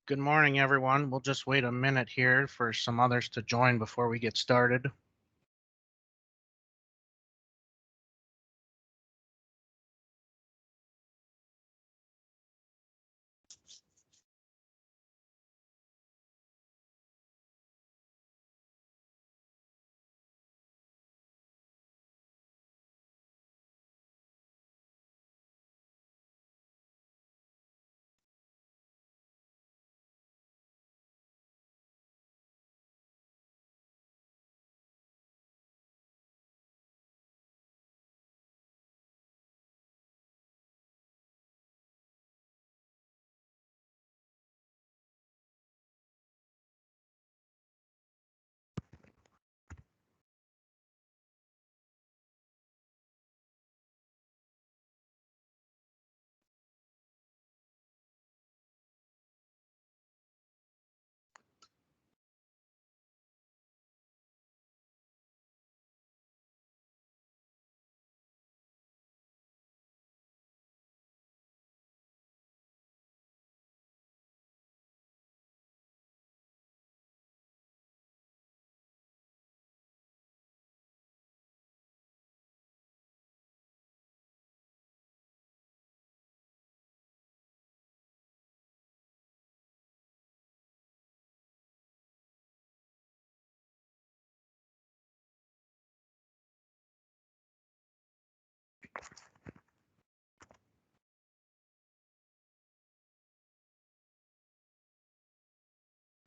Good morning, everyone. We'll just wait a minute here for some others to join before we get started.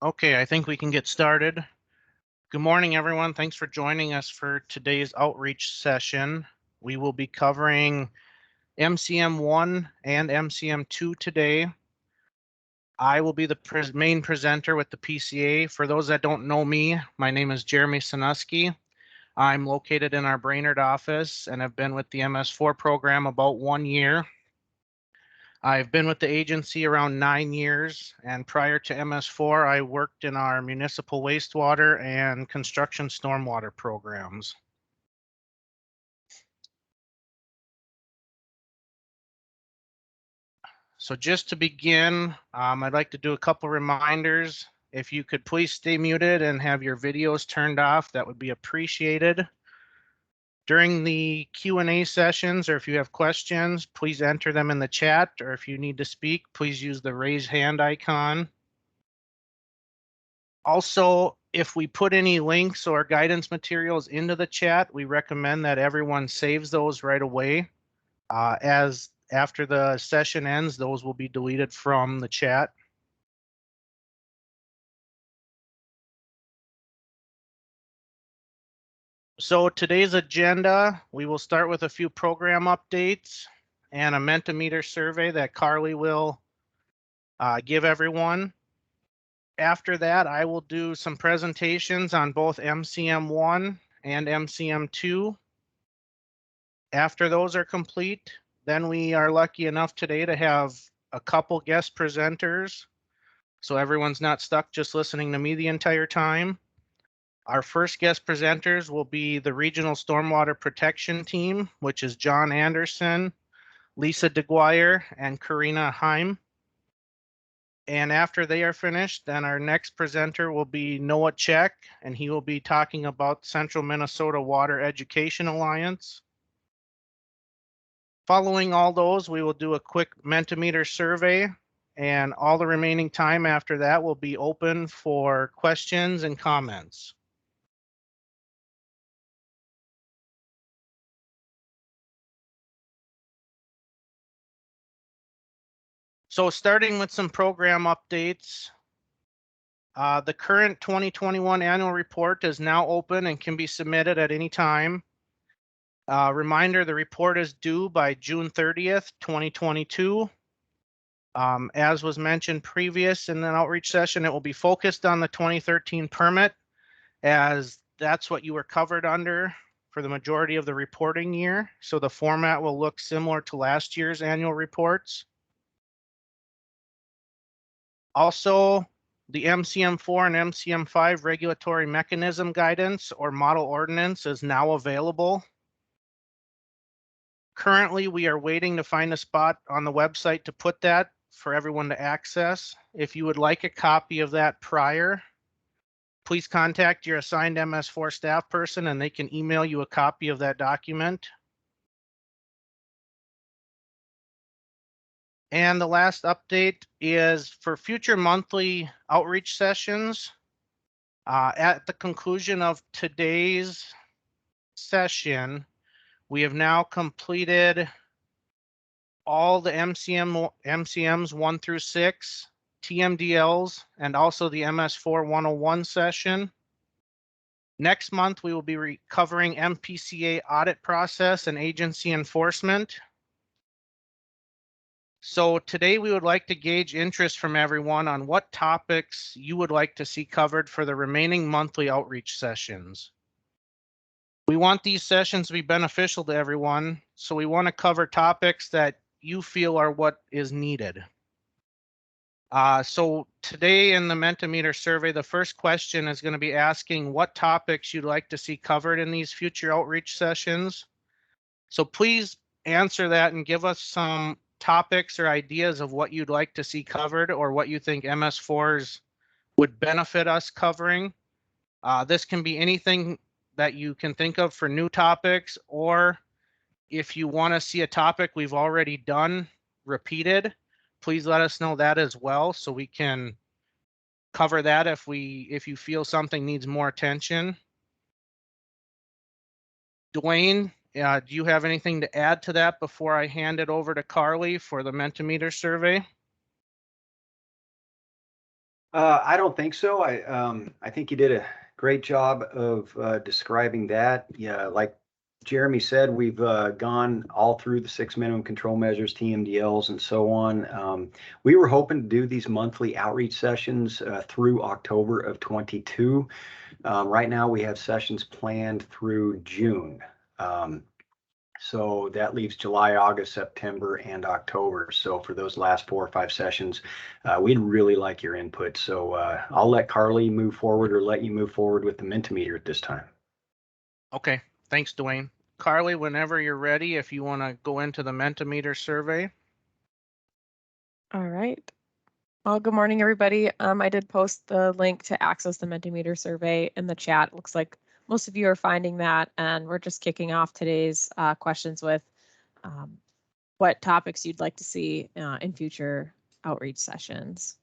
Okay, I think we can get started. Good morning, everyone. Thanks for joining us for today's outreach session. We will be covering MCM1 and MCM2 today. I will be the main presenter with the PCA. For those that don't know me, my name is Jeremy Sinuski. I'm located in our Brainerd office and have been with the MS4 program about 1 year. I've been with the agency around 9 years, and prior to MS4, I worked in our municipal wastewater and construction stormwater programs. So just to begin, I'd like to do a couple reminders. If you could please stay muted and have your videos turned off, that would be appreciated. During the Q&A sessions, or if you have questions, please enter them in the chat, or if you need to speak, please use the raise hand icon. Also, if we put any links or guidance materials into the chat, we recommend that everyone saves those right away. As after the session ends, those will be deleted from the chat. So today's agenda, we will start with a few program updates and a Mentimeter survey that Carly will give everyone. After that, I will do some presentations on both MCM1 and MCM2. After those are complete, then we are lucky enough today to have a couple guest presenters, so everyone's not stuck just listening to me the entire time. Our first guest presenters will be the Regional Stormwater Protection Team, which is John Anderson, Lisa DeGuire, and Karina Heim. And after they are finished, then our next presenter will be Noah Check, and he will be talking about Central Minnesota Water Education Alliance. Following all those, we will do a quick Mentimeter survey, and all the remaining time after that will be open for questions and comments. So starting with some program updates, the current 2021 annual report is now open and can be submitted at any time. Reminder, the report is due by June 30th, 2022. As was mentioned previous in an outreach session, it will be focused on the 2013 permit, as that's what you were covered under for the majority of the reporting year. So the format will look similar to last year's annual reports. Also, the MCM4 and MCM5 regulatory mechanism guidance or model ordinance is now available. Currently, we are waiting to find a spot on the website to put that for everyone to access. If you would like a copy of that prior, please contact your assigned MS4 staff person and they can email you a copy of that document. And the last update is for future monthly outreach sessions. At the conclusion of today's session, we have now completed all the MCMs 1 through 6, TMDLs, and also the MS4 101 session. Next month, we will be covering MPCA audit process and agency enforcement. So today we would like to gauge interest from everyone on what topics you would like to see covered for the remaining monthly outreach sessions. We want these sessions to be beneficial to everyone, so we want to cover topics that you feel are what is needed. So today in the Mentimeter survey, the first question is going to be asking what topics you'd like to see covered in these future outreach sessions. So please answer that and give us some topics or ideas of what you'd like to see covered or what you think MS4s would benefit us covering. This can be anything that you can think of for new topics, or if you want to see a topic we've already done repeated, please let us know that as well so we can cover that if you feel something needs more attention. Dwayne, do you have anything to add to that before I hand it over to Carly for the Mentimeter survey? I don't think so. I think you did a great job of describing that. Yeah, like Jeremy said, we've gone all through the 6 minimum control measures, TMDLs, and so on. We were hoping to do these monthly outreach sessions through October of 22. Right now, we have sessions planned through June. So that leaves July, August, September, and October. So for those last 4 or 5 sessions, we'd really like your input. So I'll let Carly move forward or let you move forward with the Mentimeter at this time. Okay, thanks, Dwayne. Carly, whenever you're ready, if you want to go into the Mentimeter survey. All right. Well, good morning, everybody. I did post the link to access the Mentimeter survey in the chat. It looks like most of you are finding that, and we're just kicking off today's questions with what topics you'd like to see in future outreach sessions.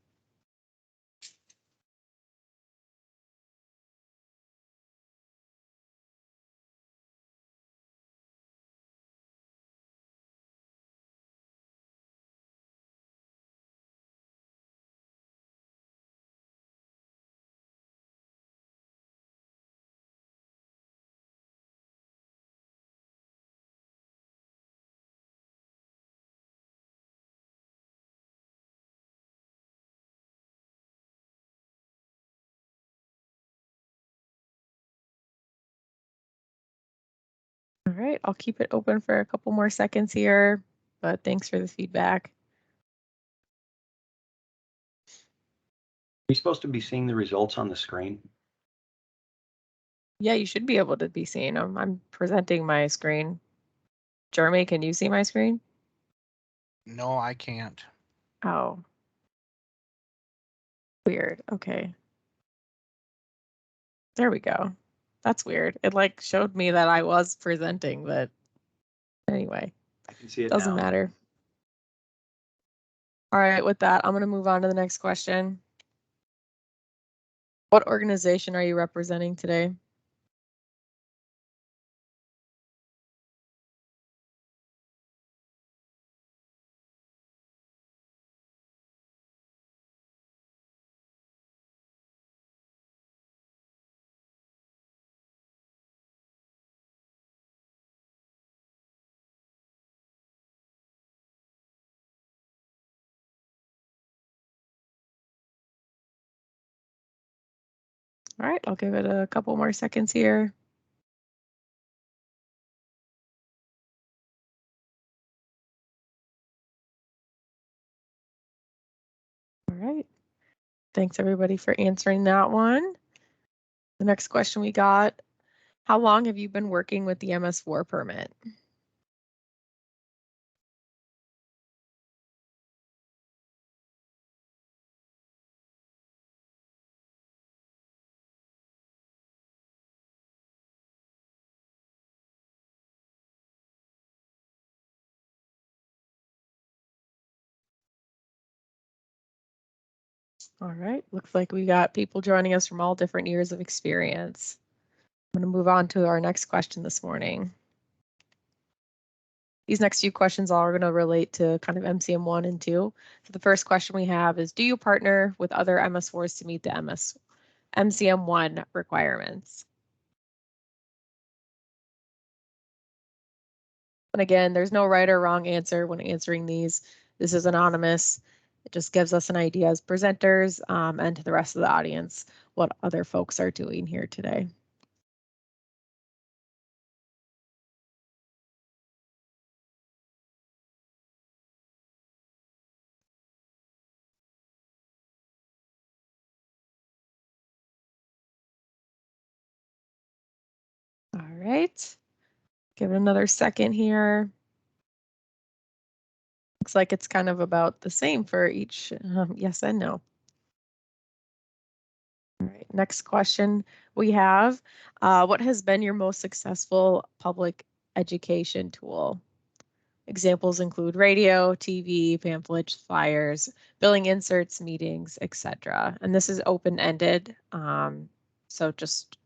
All right, I'll keep it open for a couple more seconds here, but thanks for the feedback. Are you supposed to be seeing the results on the screen? Yeah, you should be able to be seeing them. I'm presenting my screen. Jeremy, can you see my screen? No, I can't. Oh. Weird. Okay. There we go. That's weird. It like showed me that I was presenting, but anyway, I can see it doesn't now. matter. All right, with that, I'm going to move on to the next question. What organization are you representing today? All right, I'll give it a couple more seconds here. All right. Thanks everybody for answering that one. The next question we got, how long have you been working with the MS4 permit? All right, looks like we got people joining us from all different years of experience. I'm going to move on to our next question this morning. These next few questions are going to relate to kind of MCM 1 and 2. So the first question we have is, do you partner with other MS4s to meet the MCM 1 requirements? And again, there's no right or wrong answer when answering these. This is anonymous. It just gives us an idea as presenters and to the rest of the audience what other folks are doing here today. All right, give it another second here. Looks like it's kind of about the same for each yes and no. All right, next question we have, what has been your most successful public education tool? Examples include radio, TV, pamphlets, flyers, billing inserts, meetings, etc. And this is open-ended. So just,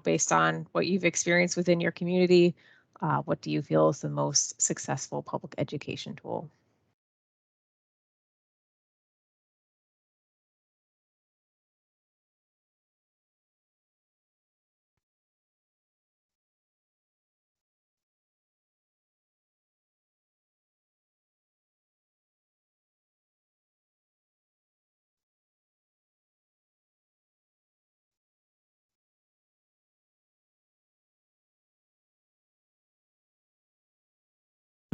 based on what you've experienced within your community, what do you feel is the most successful public education tool?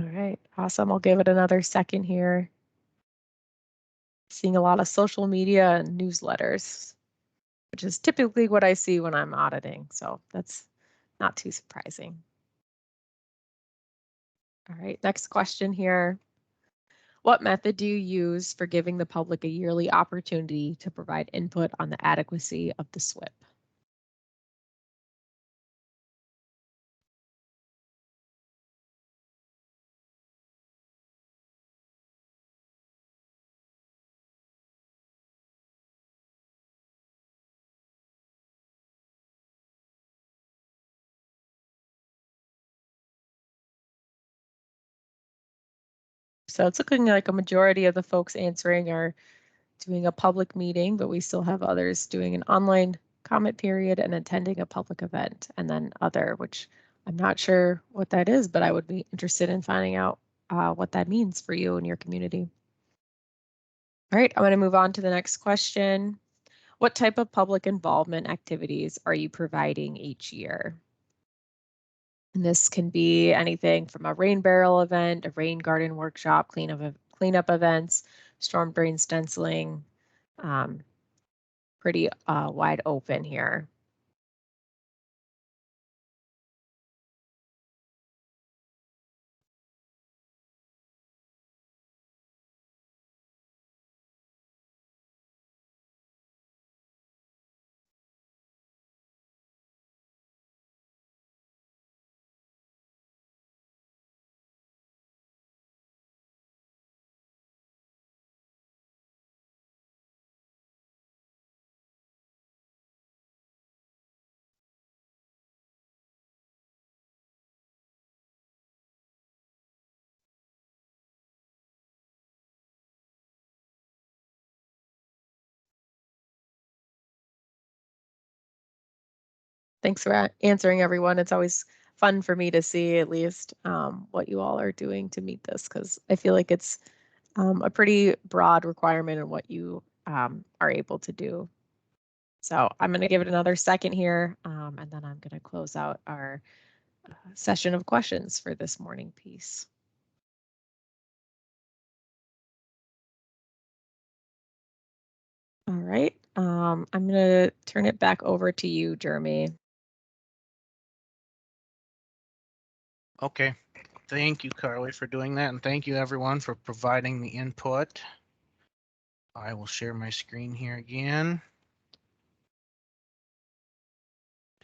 All right, awesome. I'll give it another second here. Seeing a lot of social media and newsletters, which is typically what I see when I'm auditing. So that's not too surprising. All right, next question here. What method do you use for giving the public a yearly opportunity to provide input on the adequacy of the SWIP? So it's looking like a majority of the folks answering are doing a public meeting, but we still have others doing an online comment period and attending a public event, and then other, which I'm not sure what that is, but I would be interested in finding out what that means for you and your community. All right, I'm going to move on to the next question. What type of public involvement activities are you providing each year? And this can be anything from a rain barrel event, a rain garden workshop, cleanup events, storm drain stenciling, pretty wide open here. Thanks for answering, everyone. It's always fun for me to see at least what you all are doing to meet this, because I feel like it's a pretty broad requirement in what you are able to do. So I'm going to give it another second here, and then I'm going to close out our session of questions for this morning piece. All right, I'm going to turn it back over to you, Jeremy. Okay, thank you, Carly, for doing that, and thank you, everyone, for providing the input. I will share my screen here again.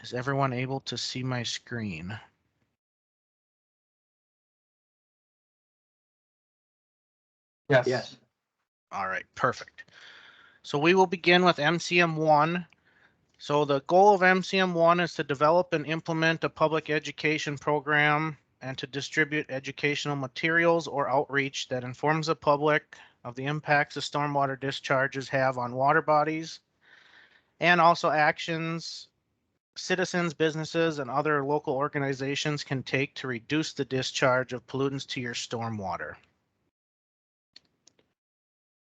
Is everyone able to see my screen? Yes. All right, perfect. So we will begin with MCM 1. So the goal of MCM 1 is to develop and implement a public education program and to distribute educational materials or outreach that informs the public of the impacts the stormwater discharges have on water bodies, and also actions citizens, businesses, and other local organizations can take to reduce the discharge of pollutants to your stormwater.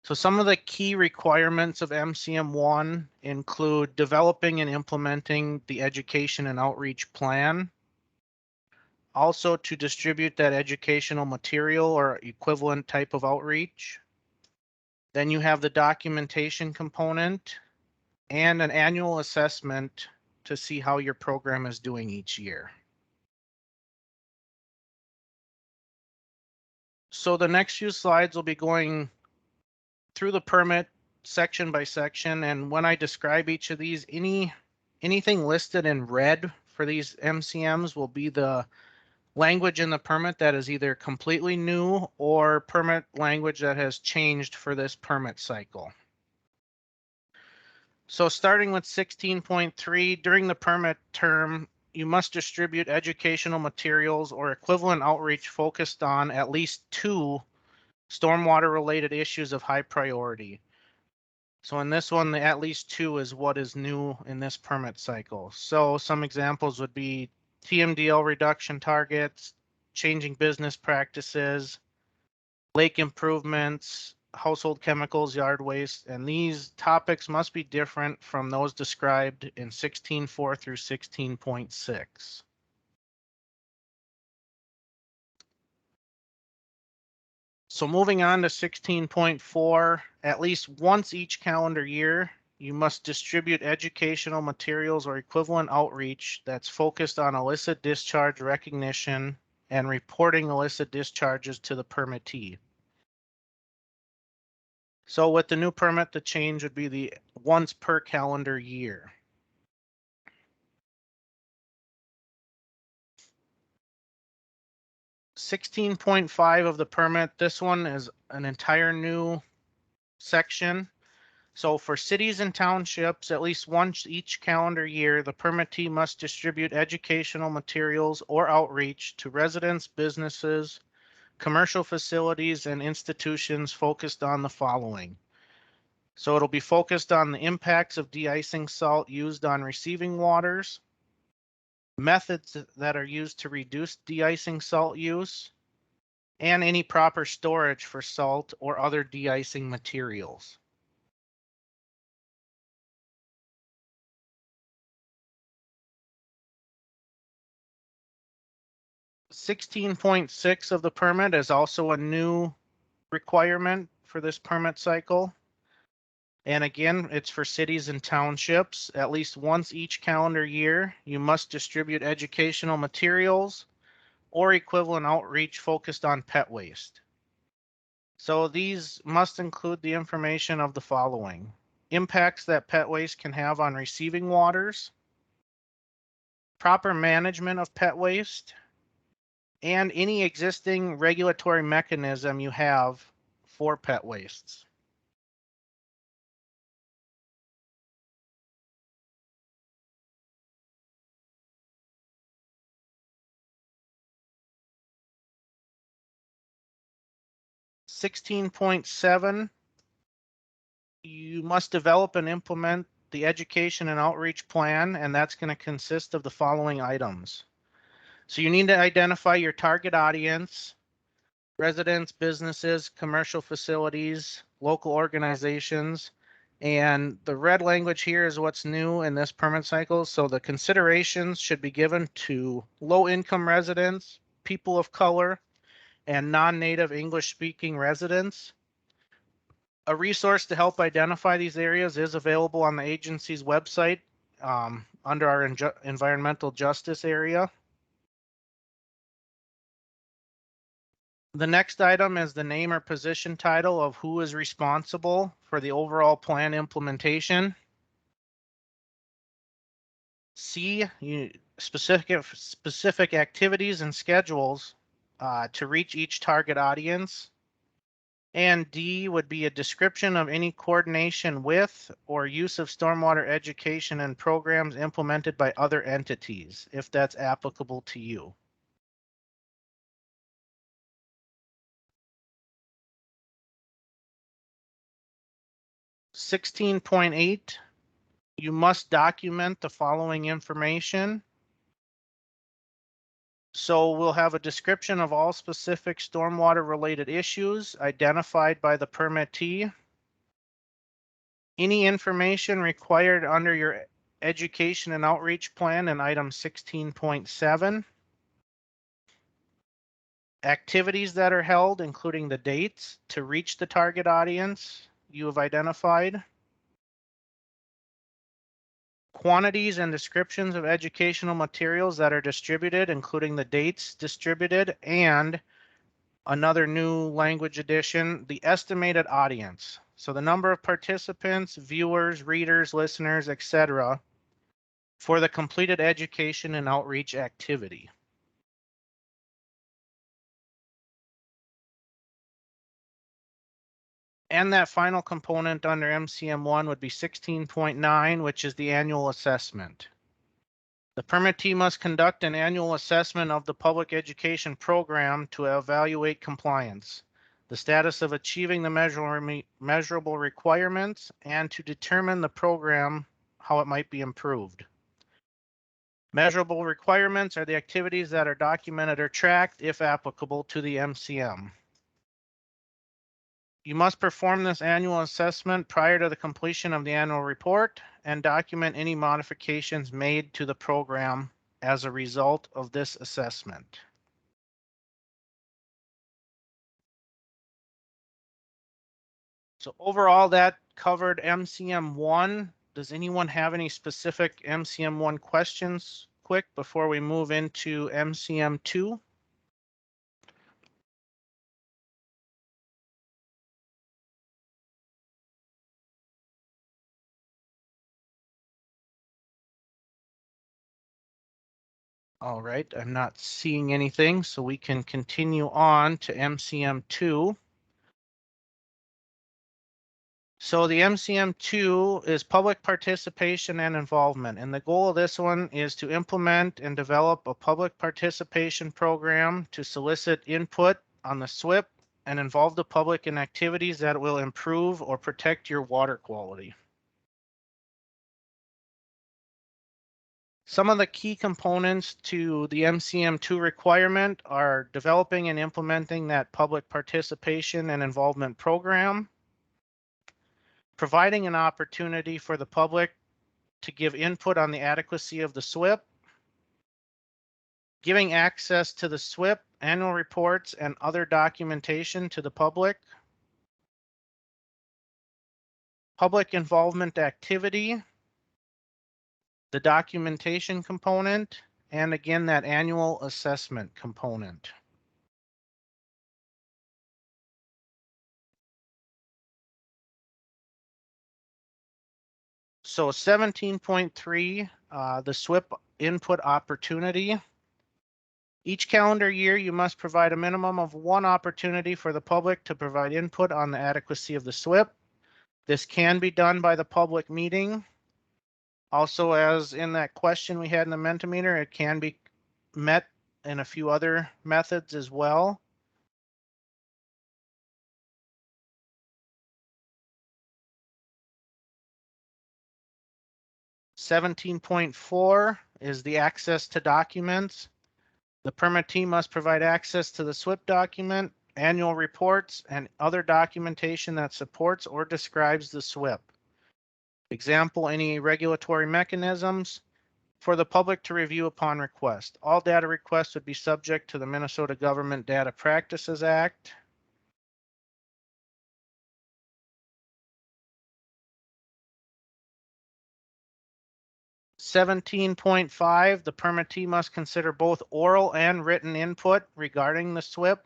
So some of the key requirements of MCM 1 include developing and implementing the education and outreach plan, also to distribute that educational material or equivalent type of outreach. Then you have the documentation component and an annual assessment to see how your program is doing each year. So the next few slides will be going through the permit section by section, and when I describe each of these, anything listed in red for these MCMs will be the language in the permit that is either completely new or permit language that has changed for this permit cycle. So starting with 16.3, during the permit term, you must distribute educational materials or equivalent outreach focused on at least 2 stormwater related issues of high priority. So in this one, the at least 2 is what is new in this permit cycle. So some examples would be TMDL reduction targets, changing business practices, lake improvements, household chemicals, yard waste, and these topics must be different from those described in 16.4 through 16.6. So moving on to 16.4, at least once each calendar year, you must distribute educational materials or equivalent outreach that's focused on illicit discharge recognition and reporting illicit discharges to the permittee. So with the new permit, the change would be the once per calendar year. .5 of the permit, this one is an entire new section. So for cities and townships, at least once each calendar year, the permittee must distribute educational materials or outreach to residents, businesses, commercial facilities, and institutions focused on the following. So it'll be focused on the impacts of de-icing salt used on receiving waters, methods that are used to reduce de-icing salt use, and any proper storage for salt or other de-icing materials. .6 of the permit is also a new requirement for this permit cycle. And again, it's for cities and townships. At least once each calendar year, you must distribute educational materials or equivalent outreach focused on pet waste. So these must include the information of the following: impacts that pet waste can have on receiving waters, proper management of pet waste, and any existing regulatory mechanism you have for pet wastes. .7, you must develop and implement the education and outreach plan, and that's going to consist of the following items. So you need to identify your target audience: residents, businesses, commercial facilities, local organizations. And the red language here is what's new in this permit cycle. So the considerations should be given to low-income residents, people of color, and non-native English-speaking residents. A resource to help identify these areas is available on the agency's website under our environmental justice area. The next item is the name or position title of who is responsible for the overall plan implementation. C, specific activities and schedules to reach each target audience. And D would be a description of any coordination with or use of stormwater education and programs implemented by other entities, if that's applicable to you. (16.8) You must document the following information. So we'll have a description of all specific stormwater related issues identified by the permittee. Any information required under your education and outreach plan in item 16.7. Activities that are held, including the dates to reach the target audience you have identified. Quantities and descriptions of educational materials that are distributed, including the dates distributed, and another new language addition, the estimated audience. So the number of participants, viewers, readers, listeners, etc. for the completed education and outreach activity. And that final component under MCM1 would be 16.9, which is the annual assessment. The permittee must conduct an annual assessment of the public education program to evaluate compliance, the status of achieving the measurable requirements, and to determine the program, how it might be improved. Measurable requirements are the activities that are documented or tracked, if applicable, to the MCM. You must perform this annual assessment prior to the completion of the annual report and document any modifications made to the program as a result of this assessment. So overall, that covered MCM1. Does anyone have any specific MCM1 questions quick before we move into MCM2? All right, I'm not seeing anything, so we can continue on to MCM2. So the MCM2 is public participation and involvement. And the goal of this one is to implement and develop a public participation program to solicit input on the SWIP and involve the public in activities that will improve or protect your water quality. Some of the key components to the MCM2 requirement are developing and implementing that public participation and involvement program, providing an opportunity for the public to give input on the adequacy of the SWIP, giving access to the SWIP, annual reports, and other documentation to the public, public involvement activity, the documentation component, and again, that annual assessment component. So 17.3, the SWIP input opportunity. Each calendar year, you must provide a minimum of one opportunity for the public to provide input on the adequacy of the SWIP. This can be done by the public meeting. Also, as in that question we had in the Mentimeter, it can be met in a few other methods as well. (17.4) is the access to documents. The permittee must provide access to the SWIP document, annual reports, and other documentation that supports or describes the SWIP. Example, any regulatory mechanisms for the public to review upon request. All data requests would be subject to the Minnesota Government Data Practices Act. (17.5) The permittee must consider both oral and written input regarding the SWIP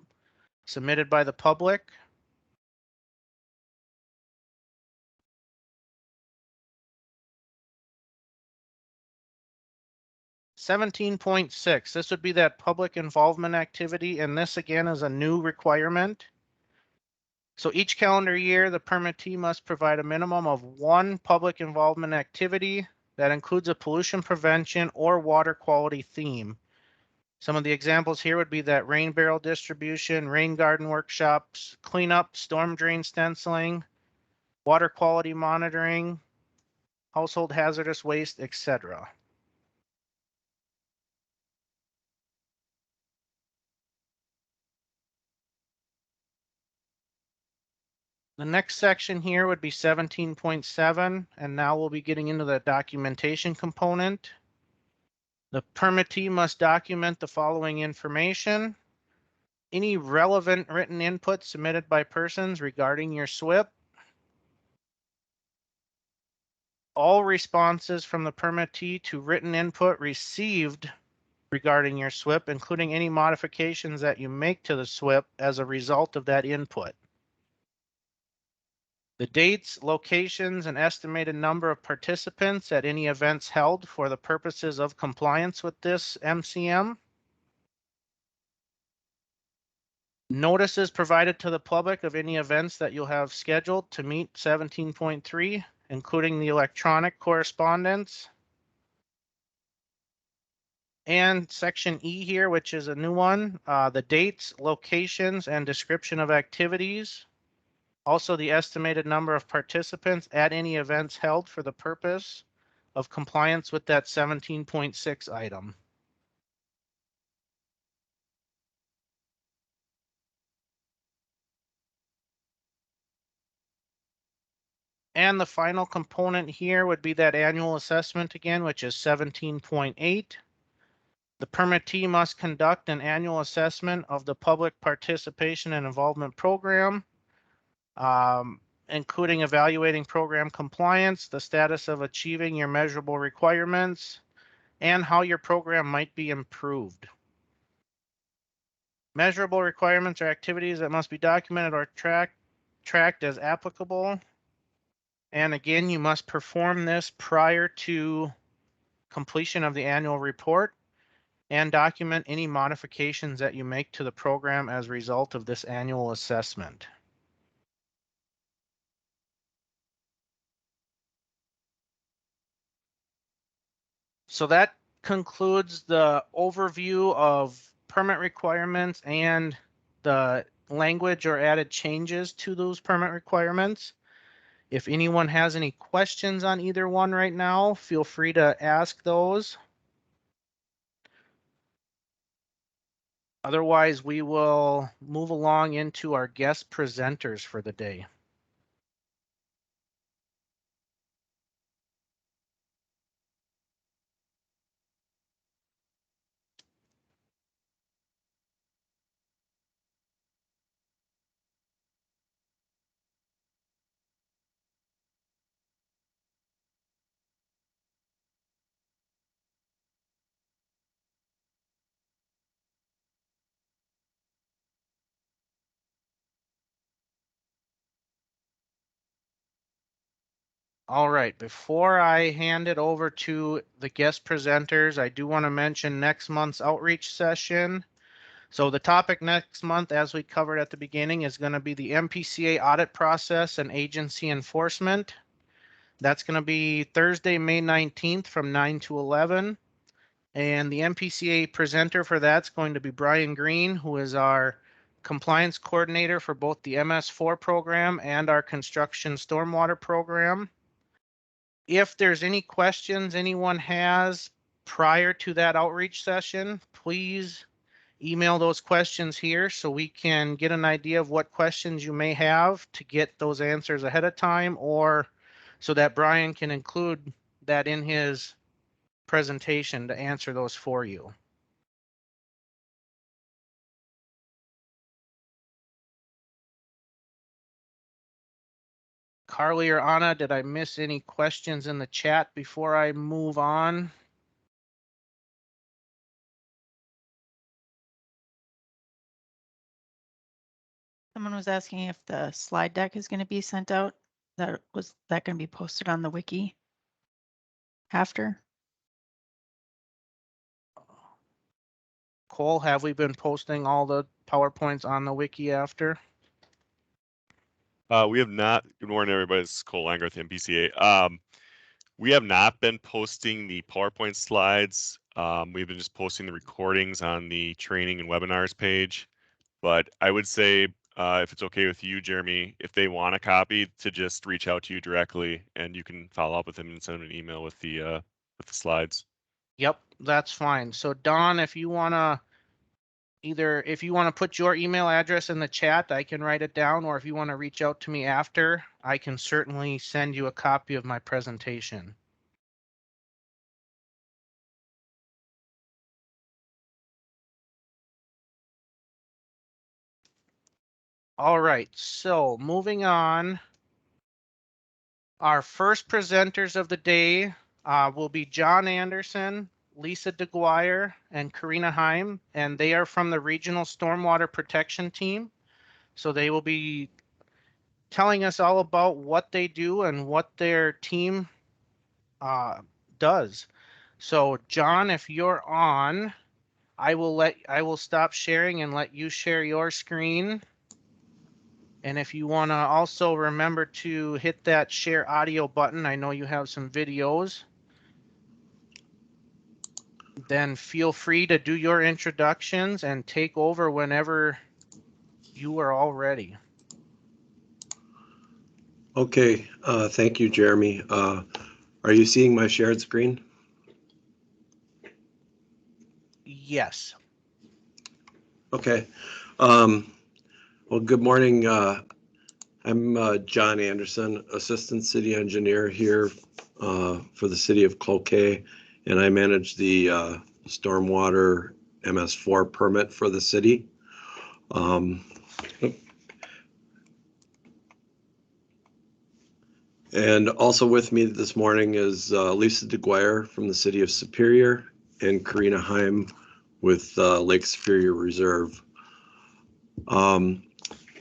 submitted by the public. (17.6) this would be that public involvement activity, and this again is a new requirement. So each calendar year, the permittee must provide a minimum of one public involvement activity that includes a pollution prevention or water quality theme. Some of the examples here would be that rain barrel distribution, rain garden workshops, cleanup, storm drain stenciling, water quality monitoring, household hazardous waste, etc. The next section here would be 17.7, and now we'll be getting into the documentation component. The permittee must document the following information: any relevant written input submitted by persons regarding your SWIP, all responses from the permittee to written input received regarding your SWIP, including any modifications that you make to the SWIP as a result of that input. The dates, locations, and estimated number of participants at any events held for the purposes of compliance with this MCM. Notices provided to the public of any events that you'll have scheduled to meet 17.3, including the electronic correspondence. And section E here, which is a new one, the dates, locations, and description of activities. Also, the estimated number of participants at any events held for the purpose of compliance with that 17.6 item. And the final component here would be that annual assessment again, which is 17.8. The permittee must conduct an annual assessment of the public participation and involvement program, including evaluating program compliance, the status of achieving your measurable requirements, and how your program might be improved. Measurable requirements are activities that must be documented or tracked as applicable. And again, you must perform this prior to completion of the annual report and document any modifications that you make to the program as a result of this annual assessment. So that concludes the overview of permit requirements and the language or added changes to those permit requirements. If anyone has any questions on either one right now, feel free to ask those. Otherwise, we will move along into our guest presenters for the day. All right, before I hand it over to the guest presenters, I do want to mention next month's outreach session. So the topic next month, as we covered at the beginning, is going to be the MPCA audit process and agency enforcement. That's going to be Thursday, May 19th from 9 to 11. And the MPCA presenter for that's going to be Brian Green, who is our compliance coordinator for both the MS4 program and our construction stormwater program. If there's any questions anyone has prior to that outreach session, please email those questions here so we can get an idea of what questions you may have to get those answers ahead of time, or so that Brian can include that in his presentation to answer those for you. Carly or Anna, did I miss any questions in the chat before I move on? Someone was asking if the slide deck is going to be sent out. Was that going to be posted on the wiki after? Cole, have we been posting all the PowerPoints on the wiki after? We have not. Good morning, everybody. This is Cole Langer with MPCA. We have not been posting the PowerPoint slides. We've been just posting the recordings on the training and webinars page. But I would say, if it's okay with you, Jeremy, if they want a copy, to just reach out to you directly, and you can follow up with them and send them an email with the slides. Yep, that's fine. So Don, if you want to put your email address in the chat, I can write it down, or if you want to reach out to me after, I can certainly send you a copy of my presentation. All right, so moving on. Our first presenters of the day will be John Anderson, Lisa DeGuire, and Karina Heim, and they are from the Regional Stormwater Protection Team. So they will be telling us all about what they do and what their team does. So John, if you're on, I will stop sharing and let you share your screen. And if you want to also remember to hit that share audio button, I know you have some videos, then feel free to do your introductions and take over whenever you are all ready. Okay, thank you, Jeremy. Are you seeing my shared screen? Yes. Okay. Well, good morning. I'm John Anderson, Assistant City Engineer here for the City of Cloquet, and I manage the stormwater MS4 permit for the city. And also with me this morning is Lisa DeGuire from the City of Superior and Karina Heim with Lake Superior Reserve.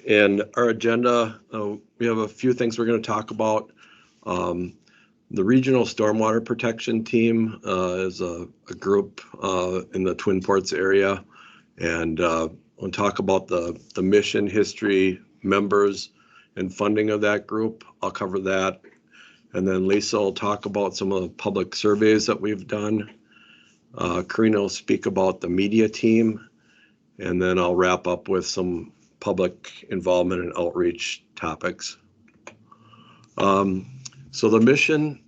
And our agenda, we have a few things we're going to talk about. The Regional Stormwater Protection Team is a group in the Twin Ports area, and we'll talk about the mission, history, members, and funding of that group. I'll cover that. And then Lisa will talk about some of the public surveys that we've done. Karina will speak about the media team, and then I'll wrap up with some public involvement and outreach topics. So the mission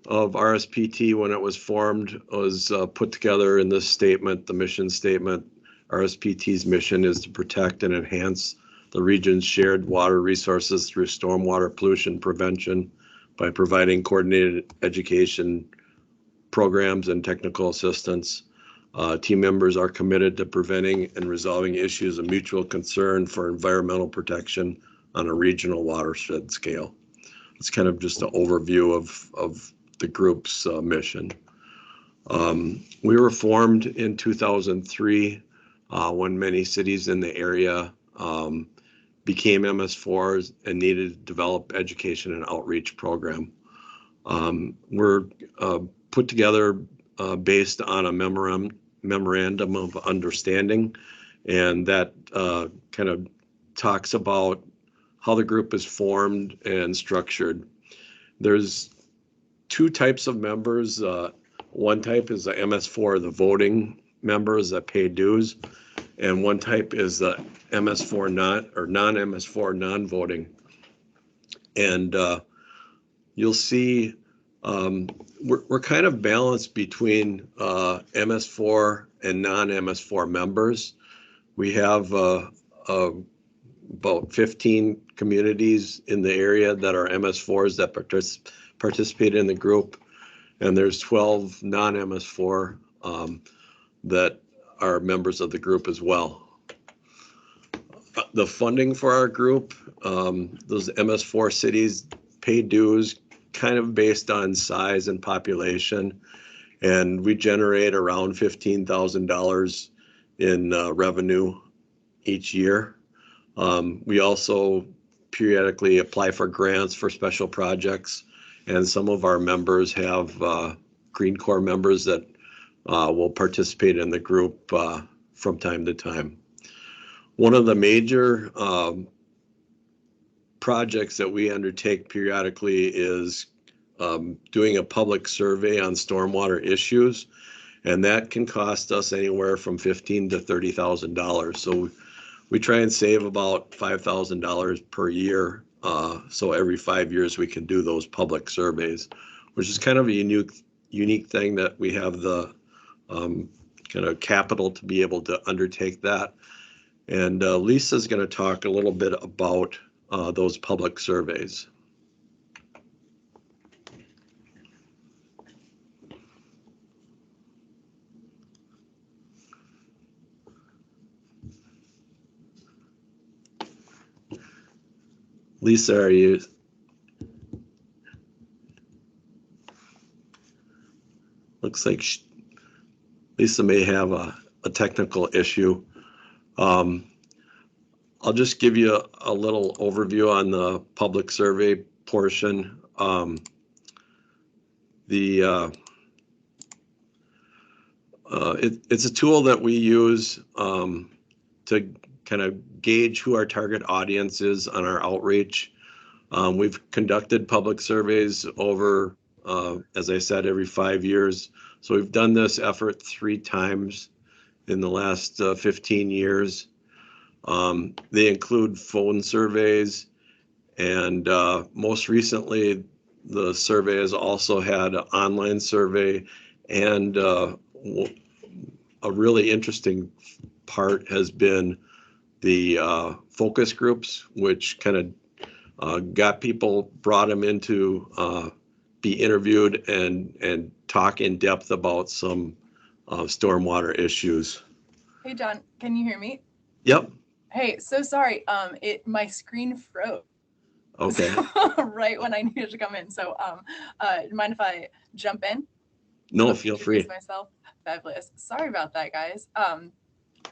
of RSPT when it was formed was put together in this statement, the mission statement. RSPT's mission is to protect and enhance the region's shared water resources through stormwater pollution prevention by providing coordinated education programs and technical assistance. Team members are committed to preventing and resolving issues of mutual concern for environmental protection on a regional watershed scale. It's kind of just an overview of the group's mission. We were formed in 2003 when many cities in the area became MS4s and needed to develop education and outreach program. We're put together based on a memorandum of understanding, and that kind of talks about how the group is formed and structured. There's two types of members. One type is the MS4, the voting members that pay dues, and one type is the MS4 non-MS4 non-voting. And you'll see we're kind of balanced between MS4 and non-MS4 members. We have about 15 communities in the area that are MS4s that participate in the group, and there's 12 non-MS4 that are members of the group as well. The funding for our group, those MS4 cities pay dues kind of based on size and population, and we generate around $15,000 in revenue each year. We also periodically apply for grants for special projects, and some of our members have Green Corps members that will participate in the group from time to time. One of the major projects that we undertake periodically is doing a public survey on stormwater issues, and that can cost us anywhere from $15,000 to $30,000. So we try and save about $5,000 per year. So every 5 years we can do those public surveys, which is kind of a unique thing that we have the kind of capital to be able to undertake that. And Lisa's going to talk a little bit about those public surveys. Lisa, are you? Looks like Lisa may have a technical issue. I'll just give you a little overview on the public survey portion. It's a tool that we use to kind of gauge who our target audience is on our outreach. We've conducted public surveys over, as I said, every 5 years. So we've done this effort 3 times in the last 15 years. They include phone surveys, and most recently, the survey has also had an online survey, and a really interesting part has been the focus groups, which kind of got people, brought them into be interviewed and talk in depth about some stormwater issues. Hey John, can you hear me? Yep. Hey, so sorry. My screen froze. Okay. Right when I needed to come in. So mind if I jump in? No, feel free. Introduce myself. Fabulous. Sorry about that, guys.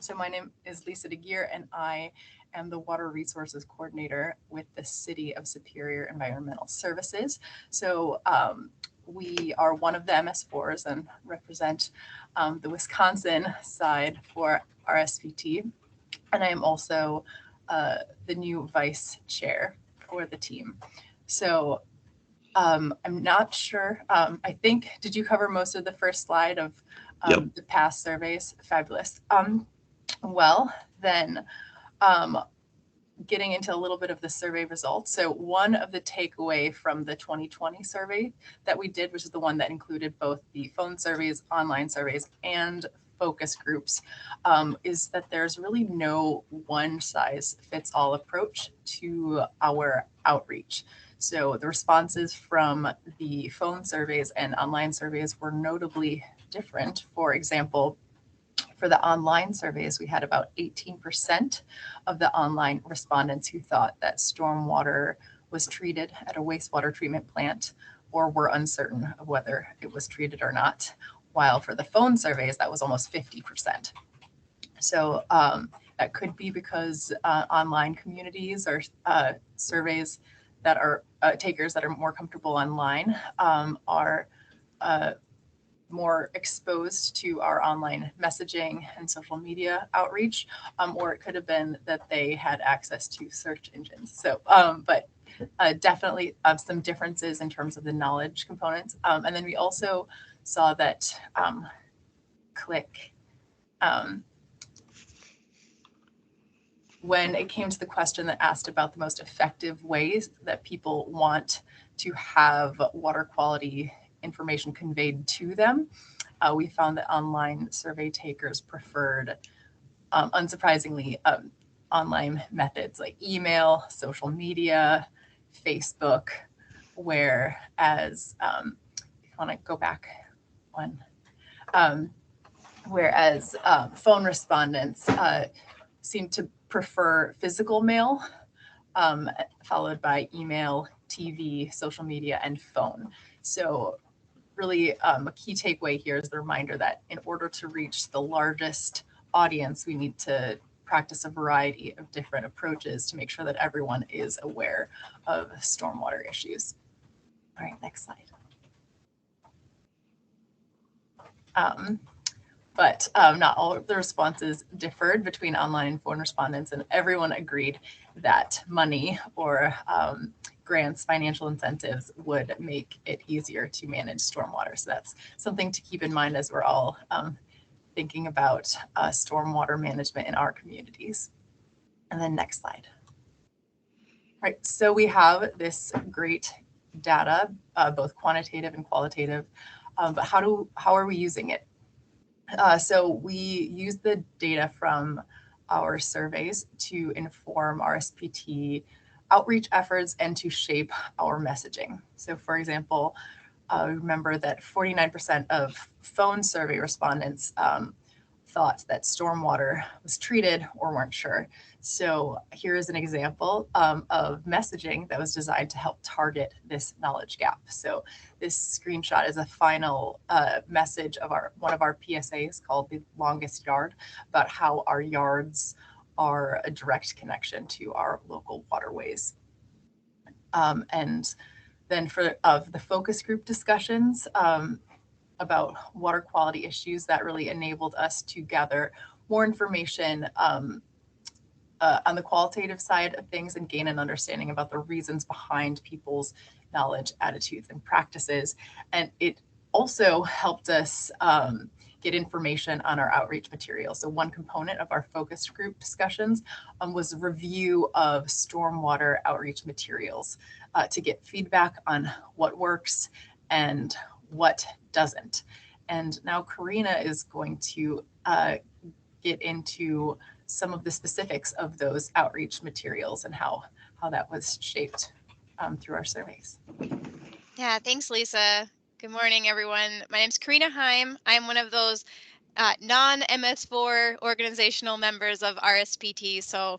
So my name is Lisa DeGeer, and I am the Water Resources Coordinator with the City of Superior Environmental Services. So we are one of the MS4s and represent the Wisconsin side for RSPT. And I am also the new vice chair for the team. So I'm not sure. I think, did you cover most of the first slide of Yep. the past surveys? Fabulous. Well, then getting into a little bit of the survey results. So one of the takeaway from the 2020 survey that we did, which is the one that included both the phone surveys, online surveys, and focus groups, is that there's really no one size fits all approach to our outreach. So the responses from the phone surveys and online surveys were notably different. For example, for the online surveys, we had about 18% of the online respondents who thought that stormwater was treated at a wastewater treatment plant or were uncertain of whether it was treated or not. While for the phone surveys, that was almost 50%. So that could be because online communities or surveys that are takers that are more comfortable online are more exposed to our online messaging and social media outreach, or it could have been that they had access to search engines. So, but definitely some differences in terms of the knowledge components. And then we also saw that when it came to the question that asked about the most effective ways that people want to have water quality information conveyed to them, we found that online survey takers preferred, unsurprisingly, online methods like email, social media, Facebook, whereas, if you want to go back one, whereas phone respondents seem to prefer physical mail, followed by email, TV, social media, and phone. So really a key takeaway here is the reminder that in order to reach the largest audience, we need to practice a variety of different approaches to make sure that everyone is aware of stormwater issues. All right, next slide. but not all of the responses differed between online and phone respondents, and everyone agreed that money or grants, financial incentives would make it easier to manage stormwater. So that's something to keep in mind as we're all thinking about stormwater management in our communities. And then next slide. Right, so we have this great data, both quantitative and qualitative, but how are we using it? So we use the data from our surveys to inform our SPT outreach efforts and to shape our messaging. So for example, remember that 49% of phone survey respondents thought that stormwater was treated or weren't sure. So here is an example of messaging that was designed to help target this knowledge gap. So this screenshot is a final message of one of our PSAs called The Longest Yard, about how our yards are a direct connection to our local waterways. And then for the focus group discussions, about water quality issues, that really enabled us to gather more information on the qualitative side of things and gain an understanding about the reasons behind people's knowledge, attitudes, and practices. And it also helped us get information on our outreach material. So one component of our focus group discussions was a review of stormwater outreach materials to get feedback on what works and what doesn't. And now Karina is going to get into some of the specifics of those outreach materials and how that was shaped through our surveys. Yeah, thanks, Lisa. Good morning, everyone. My name's Karina Heim. I'm one of those non-MS4 organizational members of RSPT. So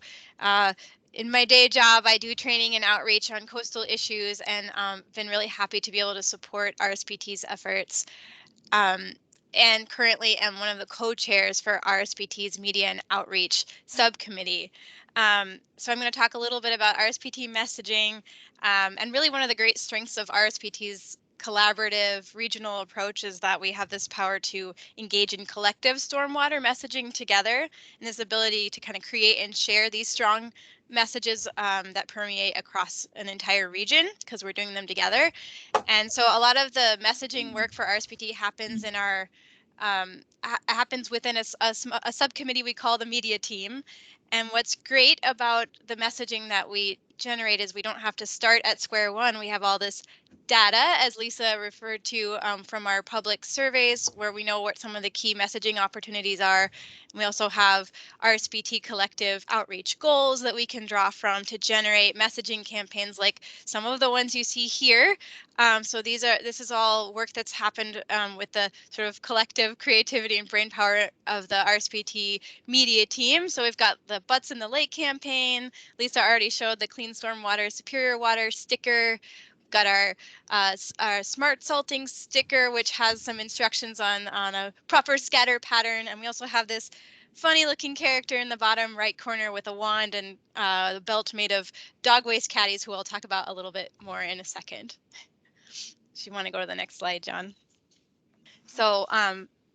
in my day job, I do training and outreach on coastal issues, and been really happy to be able to support RSPT's efforts. And currently am one of the co-chairs for RSPT's Media and Outreach Subcommittee. So I'm going to talk a little bit about RSPT messaging, and really one of the great strengths of RSPT's collaborative regional approach is that we have this power to engage in collective stormwater messaging together, and this ability to kind of create and share these strong messages that permeate across an entire region because we're doing them together. And so a lot of the messaging work for RSPT happens in our happens within a subcommittee we call the media team. And what's great about the messaging that we generate is we don't have to start at square one. We have all this data, as Lisa referred to, from our public surveys, where we know what some of the key messaging opportunities are. And we also have RSPT collective outreach goals that we can draw from to generate messaging campaigns like some of the ones you see here. So this is all work that's happened with the sort of collective creativity and brain power of the RSPT media team. So we've got the Butts in the Lake campaign. Lisa already showed the Clean Storm Water, Superior Water sticker. We've got our Smart Salting sticker, which has some instructions on a proper scatter pattern. And we also have this funny looking character in the bottom right corner with a wand and a belt made of dog waste caddies, who I'll talk about a little bit more in a second. If you want to go to the next slide, John. So,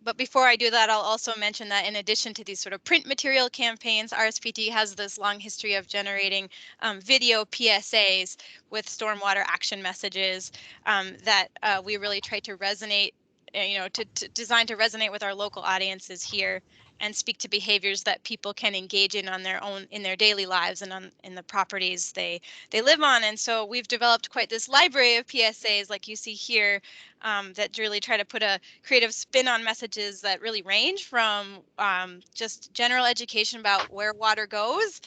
but before I do that, I'll also mention that in addition to these sort of print material campaigns, RSPT has this long history of generating video PSAs with stormwater action messages that we really try to resonate, to design to resonate with our local audiences here and speak to behaviors that people can engage in on their own in their daily lives and in the properties they live on. And so we've developed quite this library of PSAs like you see here that really try to put a creative spin on messages that really range from just general education about where water goes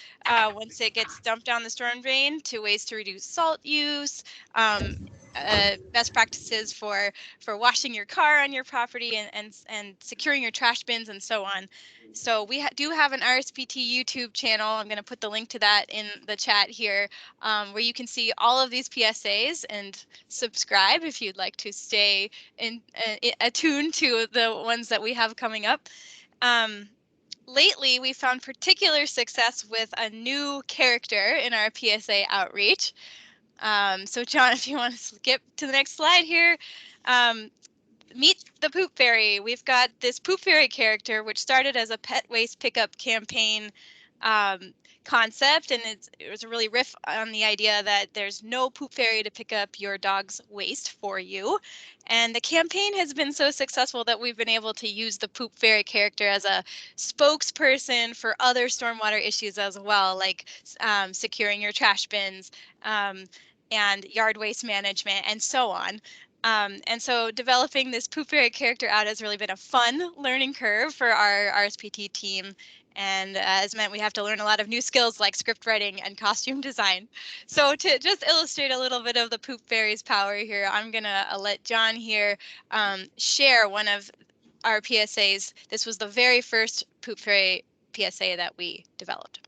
once it gets dumped down the storm drain to ways to reduce salt use, best practices for washing your car on your property and securing your trash bins and so on. So we do have an RSPT YouTube channel. I'm going to put the link to that in the chat here, where you can see all of these PSAs and subscribe if you'd like to stay attuned to the ones that we have coming up. Lately, we found particular success with a new character in our PSA outreach. So John, if you want to skip to the next slide here, meet the Poop Fairy. We've got this Poop Fairy character, which started as a pet waste pickup campaign concept, and it was a really riff on the idea that there's no Poop Fairy to pick up your dog's waste for you. And the campaign has been so successful that we've been able to use the Poop Fairy character as a spokesperson for other stormwater issues as well, like securing your trash bins and yard waste management and so on. And so developing this Poop Fairy character out has really been a fun learning curve for our RSPT team, and has meant we have to learn a lot of new skills like script writing and costume design. So to just illustrate a little bit of the Poop Fairy's power here, I'm gonna let John here share one of our PSAs. This was the very first Poop Fairy PSA that we developed.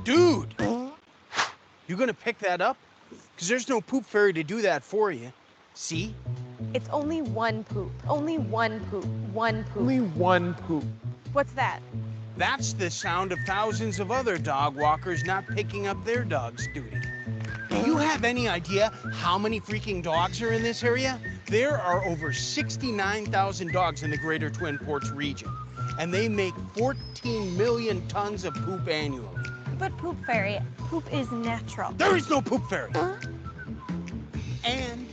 Dude, you gonna pick that up? Because there's no Poop Fairy to do that for you. See? It's only one poop. Only one poop. One poop. Only one poop. What's that? That's the sound of thousands of other dog walkers not picking up their dog's duty. Do you have any idea how many freaking dogs are in this area? There are over 69,000 dogs in the greater Twin Ports region, and they make 14 million tons of poop annually. But Poop Fairy, poop is natural. There is no Poop Fairy. And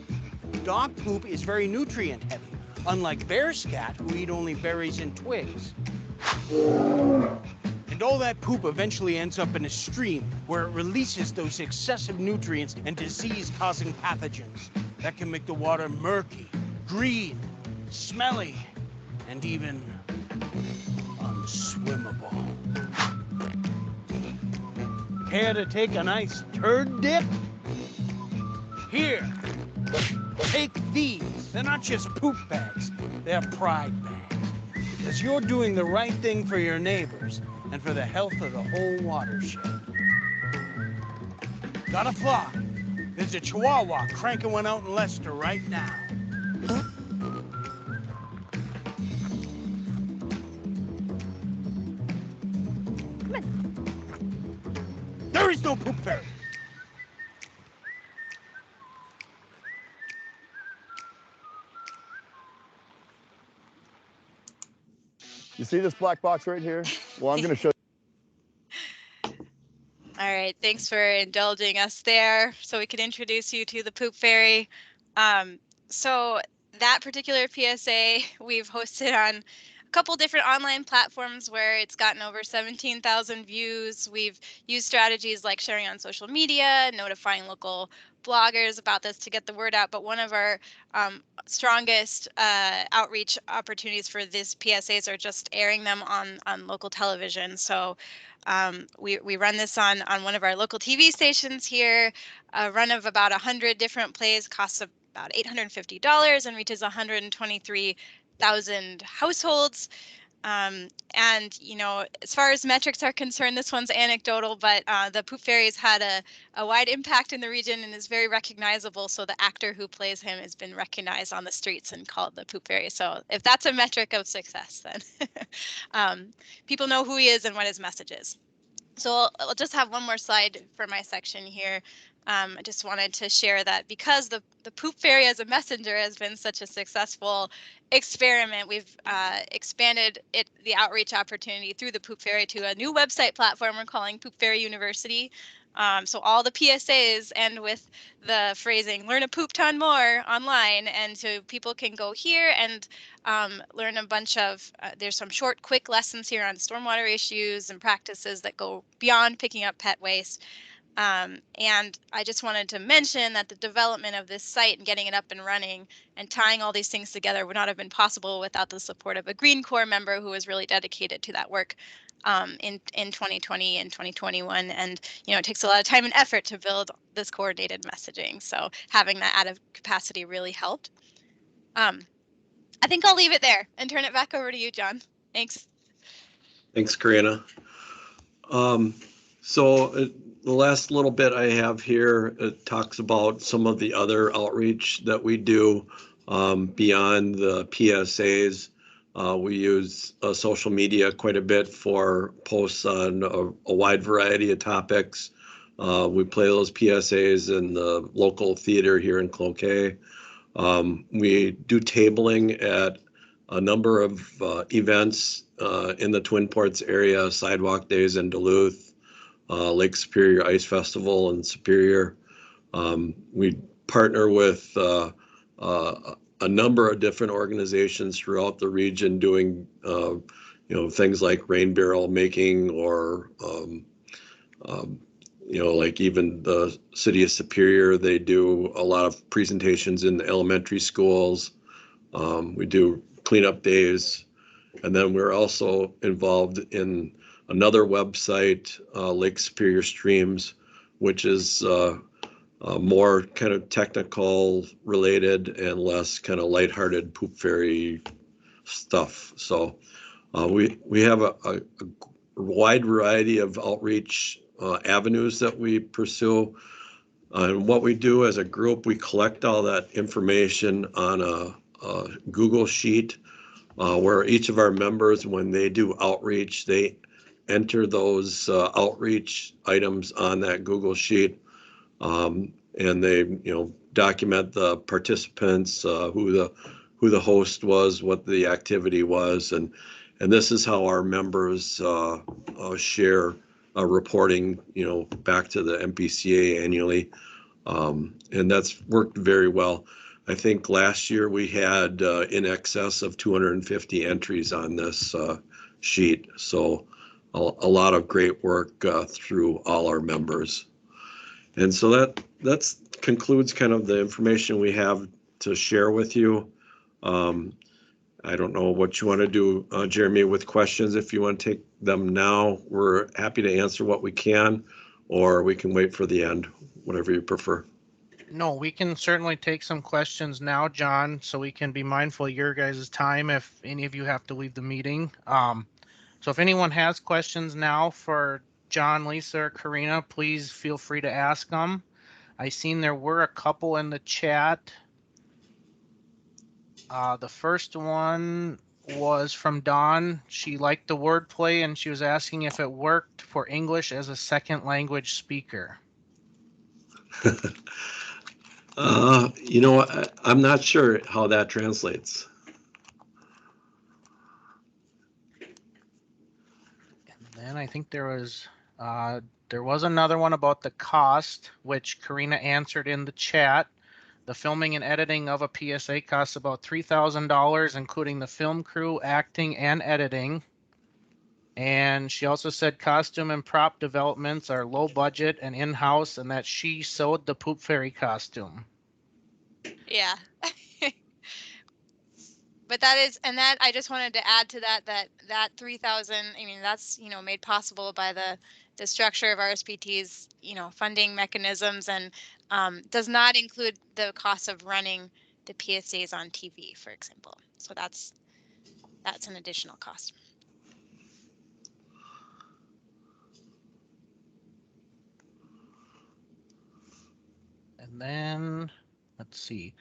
dog poop is very nutrient heavy, unlike bear scat, who eat only berries and twigs. And all that poop eventually ends up in a stream where it releases those excessive nutrients and disease-causing pathogens that can make the water murky, green, smelly, and even unswimmable. Care to take a nice turd dip? Here, take these. They're not just poop bags, they're pride bags. Because you're doing the right thing for your neighbors and for the health of the whole watershed. Got a flock? There's a Chihuahua cranking one out in Leicester right now. There is no Poop Fairy. You see this black box right here? Well, I'm going to show you. All right, thanks for indulging us there so we could introduce you to the Poop Fairy. So that particular PSA we've hosted on a couple different online platforms where it's gotten over 17,000 views. We've used strategies like sharing on social media, notifying local bloggers about this to get the word out. But one of our strongest outreach opportunities for these PSAs are just airing them on local television. So we run this on one of our local TV stations here. A run of about 100 different plays costs about $850 and reaches 123,000 households. And, you know, as far as metrics are concerned, this one's anecdotal, but the Poop Fairy's had a wide impact in the region and is very recognizable. So the actor who plays him has been recognized on the streets and called the Poop Fairy. So if that's a metric of success, then people know who he is and what his message is. So I'll just have one more slide for my section here. I just wanted to share that because the Poop Fairy as a messenger has been such a successful experiment, we've expanded the outreach opportunity through the Poop Fairy to a new website platform we're calling Poop Fairy University. So all the PSAs end with the phrasing, learn a poop ton more online. And so people can go here and learn a bunch of, there's some short, quick lessons here on stormwater issues and practices that go beyond picking up pet waste. And I just wanted to mention that the development of this site and getting it up and running and tying all these things together would not have been possible without the support of a Green Corps member who was really dedicated to that work in 2020 and 2021. And, you know, it takes a lot of time and effort to build this coordinated messaging. So having that added capacity really helped. I think I'll leave it there and turn it back over to you, John. Thanks. Thanks, Karina. So the last little bit I have here, it talks about some of the other outreach that we do beyond the PSAs. We use social media quite a bit for posts on a wide variety of topics. We play those PSAs in the local theater here in Cloquet. We do tabling at a number of events in the Twin Ports area, Sidewalk Days in Duluth, Lake Superior Ice Festival in Superior. We partner with a number of different organizations throughout the region doing, things like rain barrel making or, like even the city of Superior, they do a lot of presentations in the elementary schools. We do cleanup days. And then we're also involved in another website, Lake Superior Streams, which is more kind of technical related and less kind of lighthearted poop fairy stuff. So we have a wide variety of outreach avenues that we pursue. And what we do as a group, we collect all that information on a Google Sheet where each of our members, when they do outreach, they enter those outreach items on that Google Sheet. And they, document the participants, who the host was, what the activity was, and this is how our members share reporting, back to the MPCA annually, and that's worked very well. I think last year we had in excess of 250 entries on this sheet, so a lot of great work through all our members. And so that concludes kind of the information we have to share with you. I don't know what you want to do, Jeremy, with questions. If you want to take them now, we're happy to answer what we can, or we can wait for the end, whatever you prefer. No, we can certainly take some questions now, John, so we can be mindful of your guys' time if any of you have to leave the meeting. So if anyone has questions now for John, Lisa, or Karina, please feel free to ask them. I seen there were a couple in the chat. The first one was from Dawn. She liked the wordplay and she was asking if it worked for English as a second language speaker. I'm not sure how that translates. And then I think there was another one about the cost, which Karina answered in the chat. The filming and editing of a PSA costs about $3,000, including the film crew, acting, and editing. And she also said costume and prop developments are low budget and in-house, and that she sewed the poop fairy costume. Yeah. But that is, and that I just wanted to add to that 3,000, I mean, that's, made possible by the structure of RSPT's, funding mechanisms, and does not include the cost of running the PSAs on TV, for example. So that's an additional cost. And then let's see.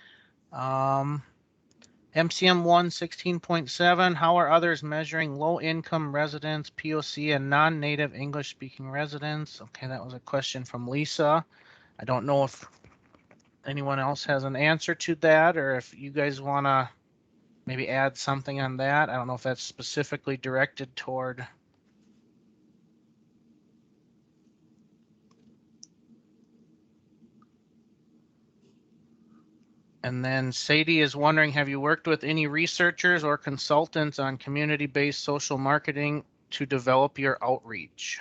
MCM 116.7, how are others measuring low-income residents, POC, and non-native English-speaking residents? Okay, that was a question from Lisa. I don't know if anyone else has an answer to that, or if you guys want to maybe add something on that. I don't know if that's specifically directed toward. And then Sadie is wondering, have you worked with any researchers or consultants on community-based social marketing to develop your outreach?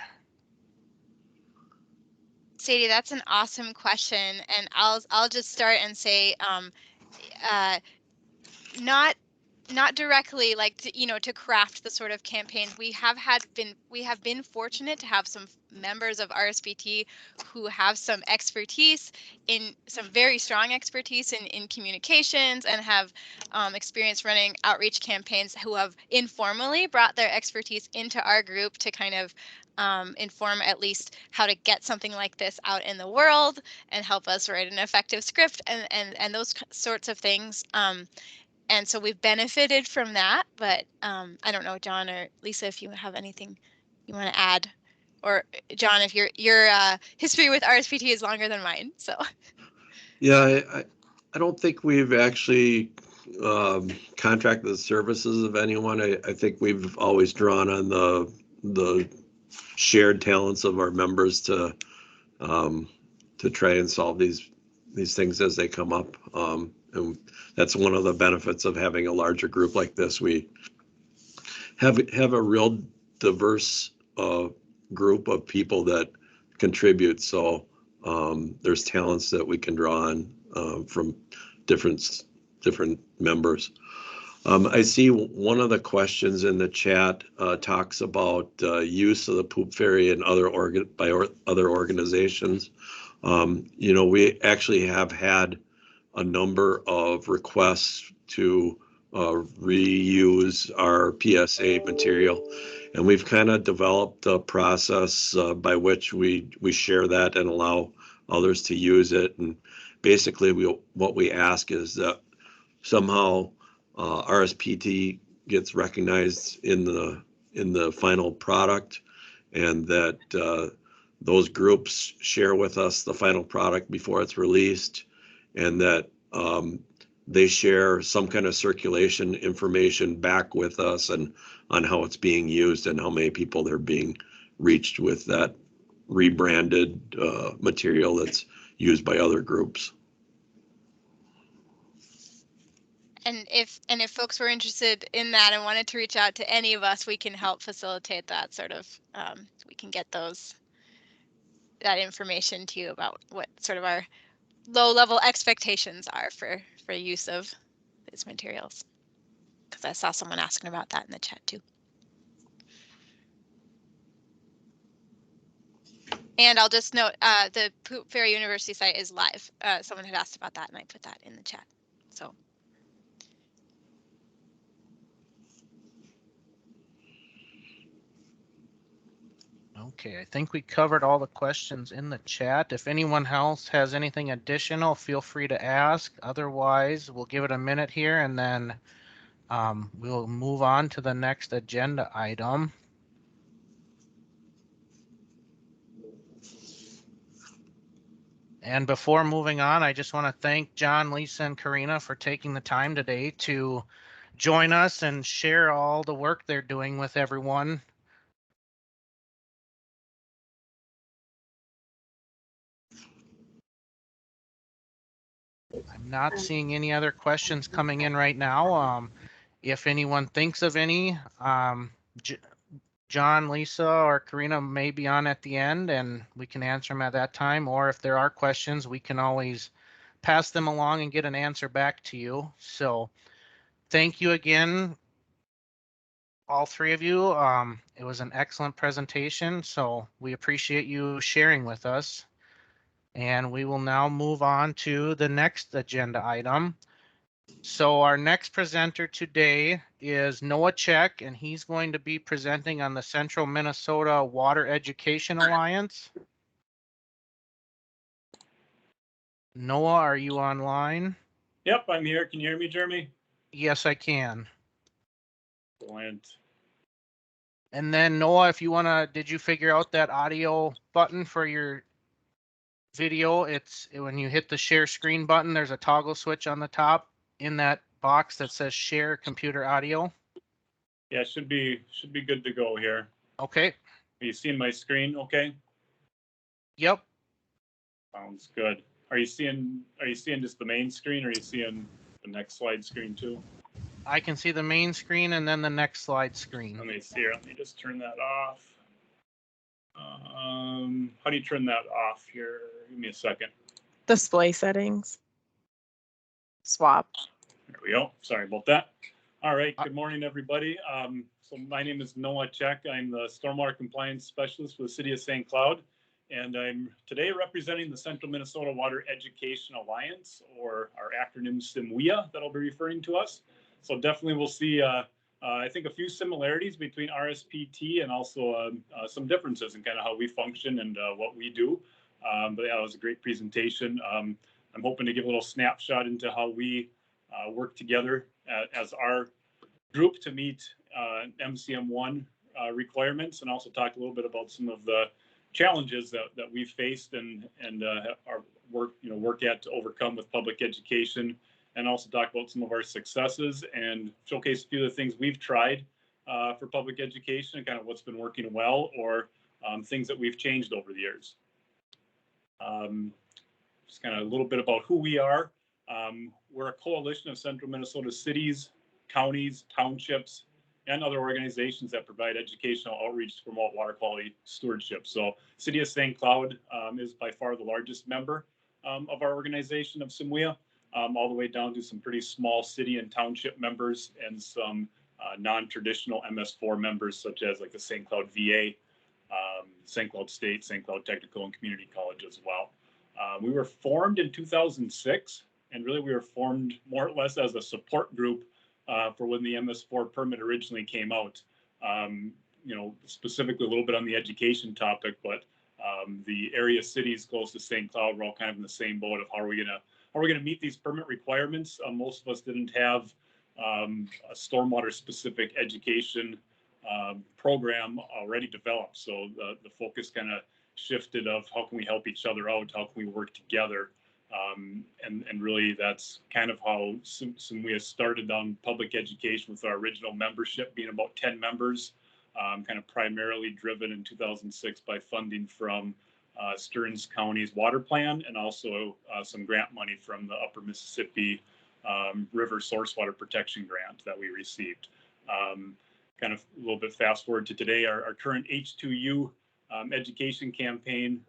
Sadie, that's an awesome question, and I'll just start and say, not not directly like to craft the sort of campaigns. We have been fortunate to have some members of RSPT who have some expertise some very strong expertise in communications and have experience running outreach campaigns, who have informally brought their expertise into our group to kind of inform at least how to get something like this out in the world and help us write an effective script and those sorts of things. And so we've benefited from that, but I don't know, John or Lisa, if you have anything you want to add, or John, if your history with RSPT is longer than mine. So yeah, I don't think we've actually contracted the services of anyone. I think we've always drawn on the shared talents of our members to try and solve these things as they come up. And that's one of the benefits of having a larger group like this. We have a real diverse group of people that contribute. So there's talents that we can draw on from different members. I see one of the questions in the chat talks about use of the poop ferry and other organizations. We actually have had a number of requests to reuse our PSA material, and we've kind of developed a process by which we share that and allow others to use it. And basically, what we ask is that somehow RSPT gets recognized in the final product, and that those groups share with us the final product before it's released, and that they share some kind of circulation information back with us and on how it's being used and how many people they're being reached with that rebranded material that's used by other groups. And if folks were interested in that and wanted to reach out to any of us, we can help facilitate that sort of. We can get that information to you about what sort of our low-level expectations are for use of these materials. Because I saw someone asking about that in the chat too. And I'll just note the Poop Ferry University site is live. Someone had asked about that, and I put that in the chat. So. Okay, I think we covered all the questions in the chat. If anyone else has anything additional, feel free to ask. Otherwise, we'll give it a minute here and then we'll move on to the next agenda item. And before moving on, I just want to thank John, Lisa, and Karina for taking the time today to join us and share all the work they're doing with everyone. I'm not seeing any other questions coming in right now. If anyone thinks of any, John, Lisa, or Karina may be on at the end and we can answer them at that time. Or if there are questions, we can always pass them along and get an answer back to you. So thank you again, all three of you. It was an excellent presentation, so we appreciate you sharing with us. And we will now move on to the next agenda item. So our next presenter today is Noah Check, and he's going to be presenting on the Central Minnesota Water Education Alliance. Noah, are you online? Yep, I'm here. Can you hear me, Jeremy? Yes, I can. Excellent. And then Noah, if you want to, did you figure out that audio button for your video? It's when you hit the share screen button, there's a toggle switch on the top in that box that says share computer audio. Yeah, should be good to go here. Okay. Are you seeing my screen okay? Yep. Sounds good. Are you seeing just the main screen, or are you seeing the next slide screen too? I can see the main screen and then the next slide screen. Let me see here. Let me just turn that off. How do you turn that off here? Give me a second. Display settings. Swap. There we go. Sorry about that. All right, good morning, everybody. So my name is Noah Check. I'm the Stormwater Compliance Specialist for the City of St. Cloud. And I'm today representing the Central Minnesota Water Education Alliance, or our acronym CMWIA, that I'll be referring to us. So definitely we'll see, I think, a few similarities between RSPT and also some differences in kind of how we function and what we do. But yeah, it was a great presentation. I'm hoping to give a little snapshot into how we work together as our group to meet MCM1 requirements, and also talk a little bit about some of the challenges that we've faced and our work at to overcome with public education, and also talk about some of our successes and showcase a few of the things we've tried for public education and kind of what's been working well, or things that we've changed over the years. Just kind of a little bit about who we are. We're a coalition of Central Minnesota cities, counties, townships, and other organizations that provide educational outreach to promote water quality stewardship. So City of St. Cloud is by far the largest member of our organization of CMWIA, all the way down to some pretty small city and township members, and some non-traditional MS4 members, such as like the St. Cloud VA, St. Cloud State, St. Cloud Technical and Community College as well. We were formed in 2006, and really we were formed more or less as a support group for when the MS4 permit originally came out. Specifically a little bit on the education topic, but the area cities close to St. Cloud were all kind of in the same boat of how are we gonna meet these permit requirements. Most of us didn't have a stormwater specific education program already developed, so the focus kind of shifted of how can we help each other out, how can we work together. And really that's kind of how CMWIA started on public education, with our original membership being about 10 members, kind of primarily driven in 2006 by funding from Stearns County's water plan, and also some grant money from the Upper Mississippi River Source Water Protection Grant that we received. Kind of a little bit fast forward to today, our current H2U education campaign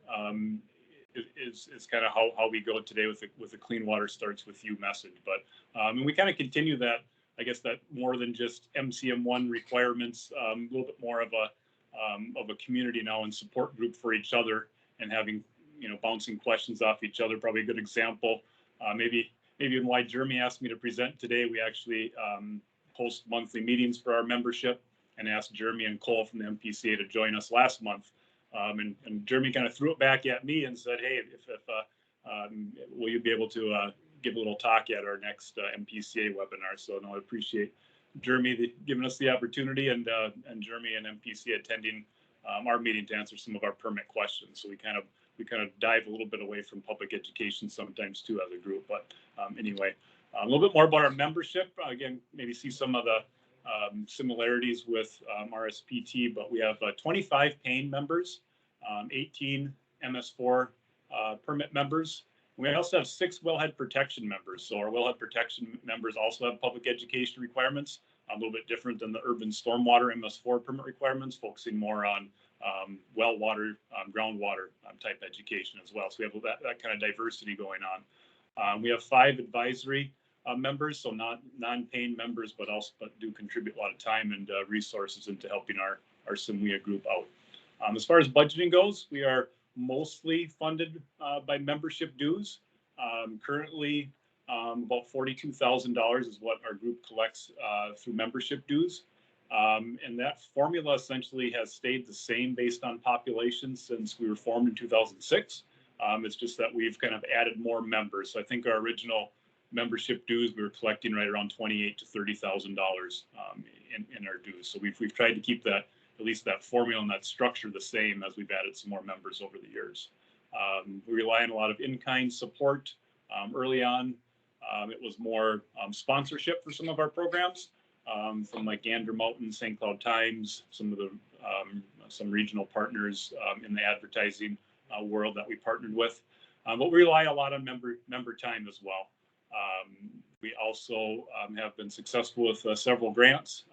is kind of how we go today with the Clean Water Starts With You message. But and we kind of continue that, I guess, that more than just MCM1 requirements, a little bit more of a community now and support group for each other, and having, bouncing questions off each other. Probably a good example, maybe even why Jeremy asked me to present today. We actually host monthly meetings for our membership, and asked Jeremy and Cole from the MPCA to join us last month. And Jeremy kind of threw it back at me and said, "Hey, will you be able to give a little talk at our next MPCA webinar?" So no, I appreciate Jeremy giving us the opportunity, and Jeremy and MPCA attending our meeting to answer some of our permit questions. So we kind of dive a little bit away from public education sometimes too as a group. But anyway, a little bit more about our membership. Again, maybe see some of the similarities with RSPT, but we have 25 paying members, 18 MS4 permit members. We also have 6 wellhead protection members. So our wellhead protection members also have public education requirements, a little bit different than the urban stormwater MS4 permit requirements, focusing more on well water, groundwater type education as well. So we have that kind of diversity going on. We have 5 advisory members, so not non-paying members, but do contribute a lot of time and resources into helping our CMWIA group out. As far as budgeting goes, we are mostly funded by membership dues. Currently, about $42,000 is what our group collects through membership dues. And that formula essentially has stayed the same based on population since we were formed in 2006. It's just that we've kind of added more members. So I think our original membership dues, we were collecting right around $28,000 to $30,000 in our dues. So we've tried to keep that, at least that formula and that structure, the same as we've added some more members over the years. We rely on a lot of in-kind support. Early on, it was more sponsorship for some of our programs, from like Gander Mountain, St. Cloud Times, some of the some regional partners in the advertising world that we partnered with. But we rely a lot on member time as well. We also have been successful with several grants,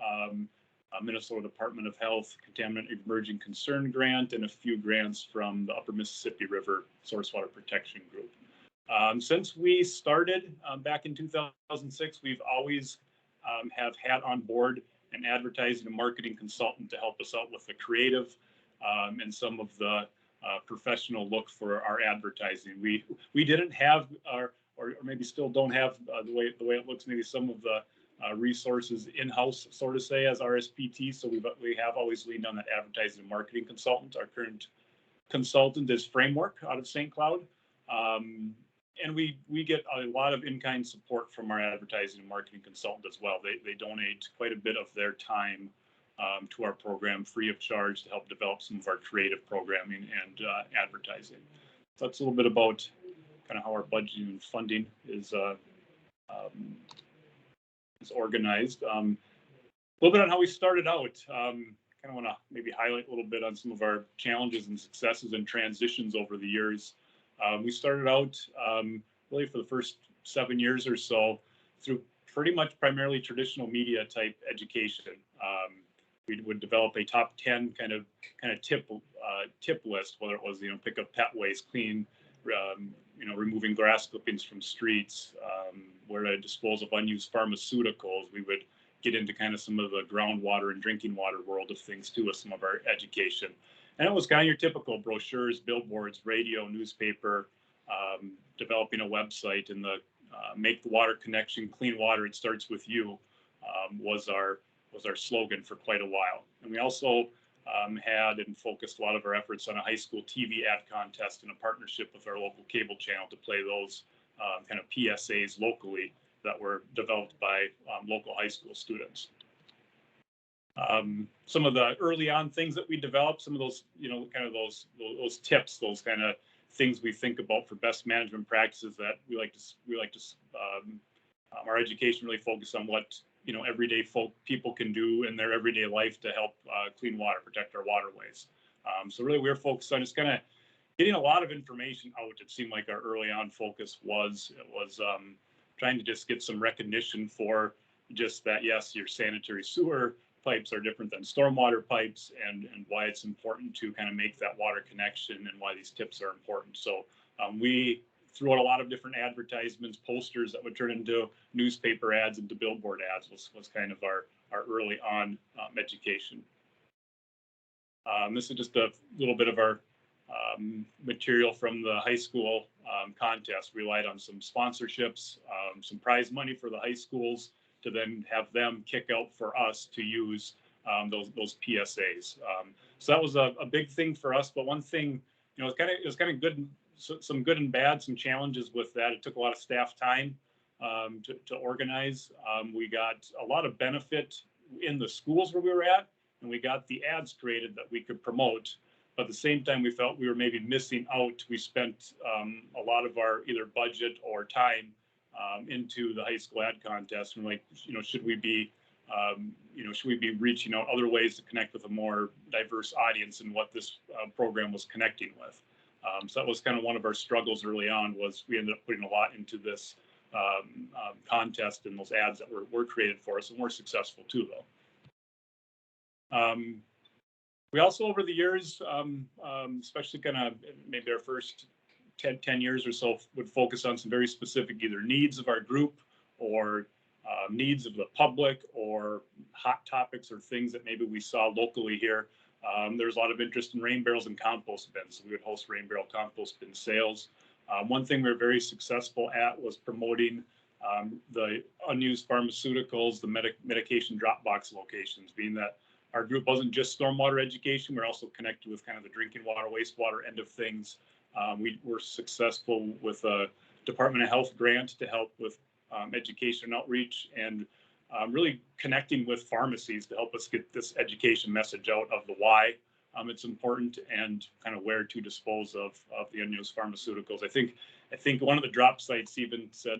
Minnesota Department of Health Contaminant Emerging Concern Grant, and a few grants from the Upper Mississippi River Source Water Protection Group. Since we started back in 2006, we've always have had on board an advertising and marketing consultant to help us out with the creative and some of the professional look for our advertising. We didn't have our, or maybe still don't have the way it looks, maybe some of the resources in-house, sort of say, as RSPT. So we have always leaned on that advertising and marketing consultant. Our current consultant is Framework out of St. Cloud. And we get a lot of in-kind support from our advertising and marketing consultant as well. They donate quite a bit of their time to our program free of charge to help develop some of our creative programming and advertising. So that's a little bit about kind of how our budgeting and funding is organized. A little bit on how we started out. Kind of want to maybe highlight a little bit on some of our challenges and successes and transitions over the years. We started out really for the first 7 years or so through pretty much primarily traditional media type education. We would develop a top 10 kind of tip list, whether it was, pick up pet waste, clean, removing grass clippings from streets, where to dispose of unused pharmaceuticals. We would get into kind of some of the groundwater and drinking water world of things too with some of our education. And it was kind of your typical brochures, billboards, radio, newspaper, developing a website, and the make the water connection, clean water, it starts with you, was our slogan for quite a while. And we also had and focused a lot of our efforts on a high school TV ad contest in a partnership with our local cable channel to play those kind of PSAs locally that were developed by local high school students. Some of the early on things that we developed, some of those, kind of those tips, those kind of things we think about for best management practices that we like to our education really focus on what, everyday people can do in their everyday life to help clean water, protect our waterways. So really we're focused on just kind of getting a lot of information out. It seemed like our early on focus was trying to just get some recognition for just that, yes, your sanitary sewer pipes are different than stormwater pipes, and why it's important to kind of make that water connection and why these tips are important. So we threw out a lot of different advertisements, posters that would turn into newspaper ads, into billboard ads was kind of our early on education. This is just a little bit of our material from the high school contest. We relied on some sponsorships, some prize money for the high schools to then have them kick out for us to use those PSAs. So that was a big thing for us. But one thing, it was kind of good, some good and bad, some challenges with that. It took a lot of staff time to organize. We got a lot of benefit in the schools where we were at, and we got the ads created that we could promote. But at the same time, we felt we were maybe missing out. We spent a lot of our either budget or time into the high school ad contest, and like, should we be reaching out other ways to connect with a more diverse audience and what this program was connecting with. So that was kind of one of our struggles early on, was we ended up putting a lot into this contest and those ads that were created for us, and we're successful too, though. We also, over the years, especially kind of maybe our first 10 years or so, would focus on some very specific either needs of our group or needs of the public, or hot topics or things that maybe we saw locally here. There's a lot of interest in rain barrels and compost bins. So we would host rain barrel compost bin sales. One thing we were very successful at was promoting the unused pharmaceuticals, the medication drop box locations, being that our group wasn't just stormwater education. We're also connected with kind of the drinking water, wastewater end of things. We were successful with a Department of Health grant to help with education and outreach, and really connecting with pharmacies to help us get this education message out of the why it's important and kind of where to dispose of the unused pharmaceuticals. I think one of the drop sites even said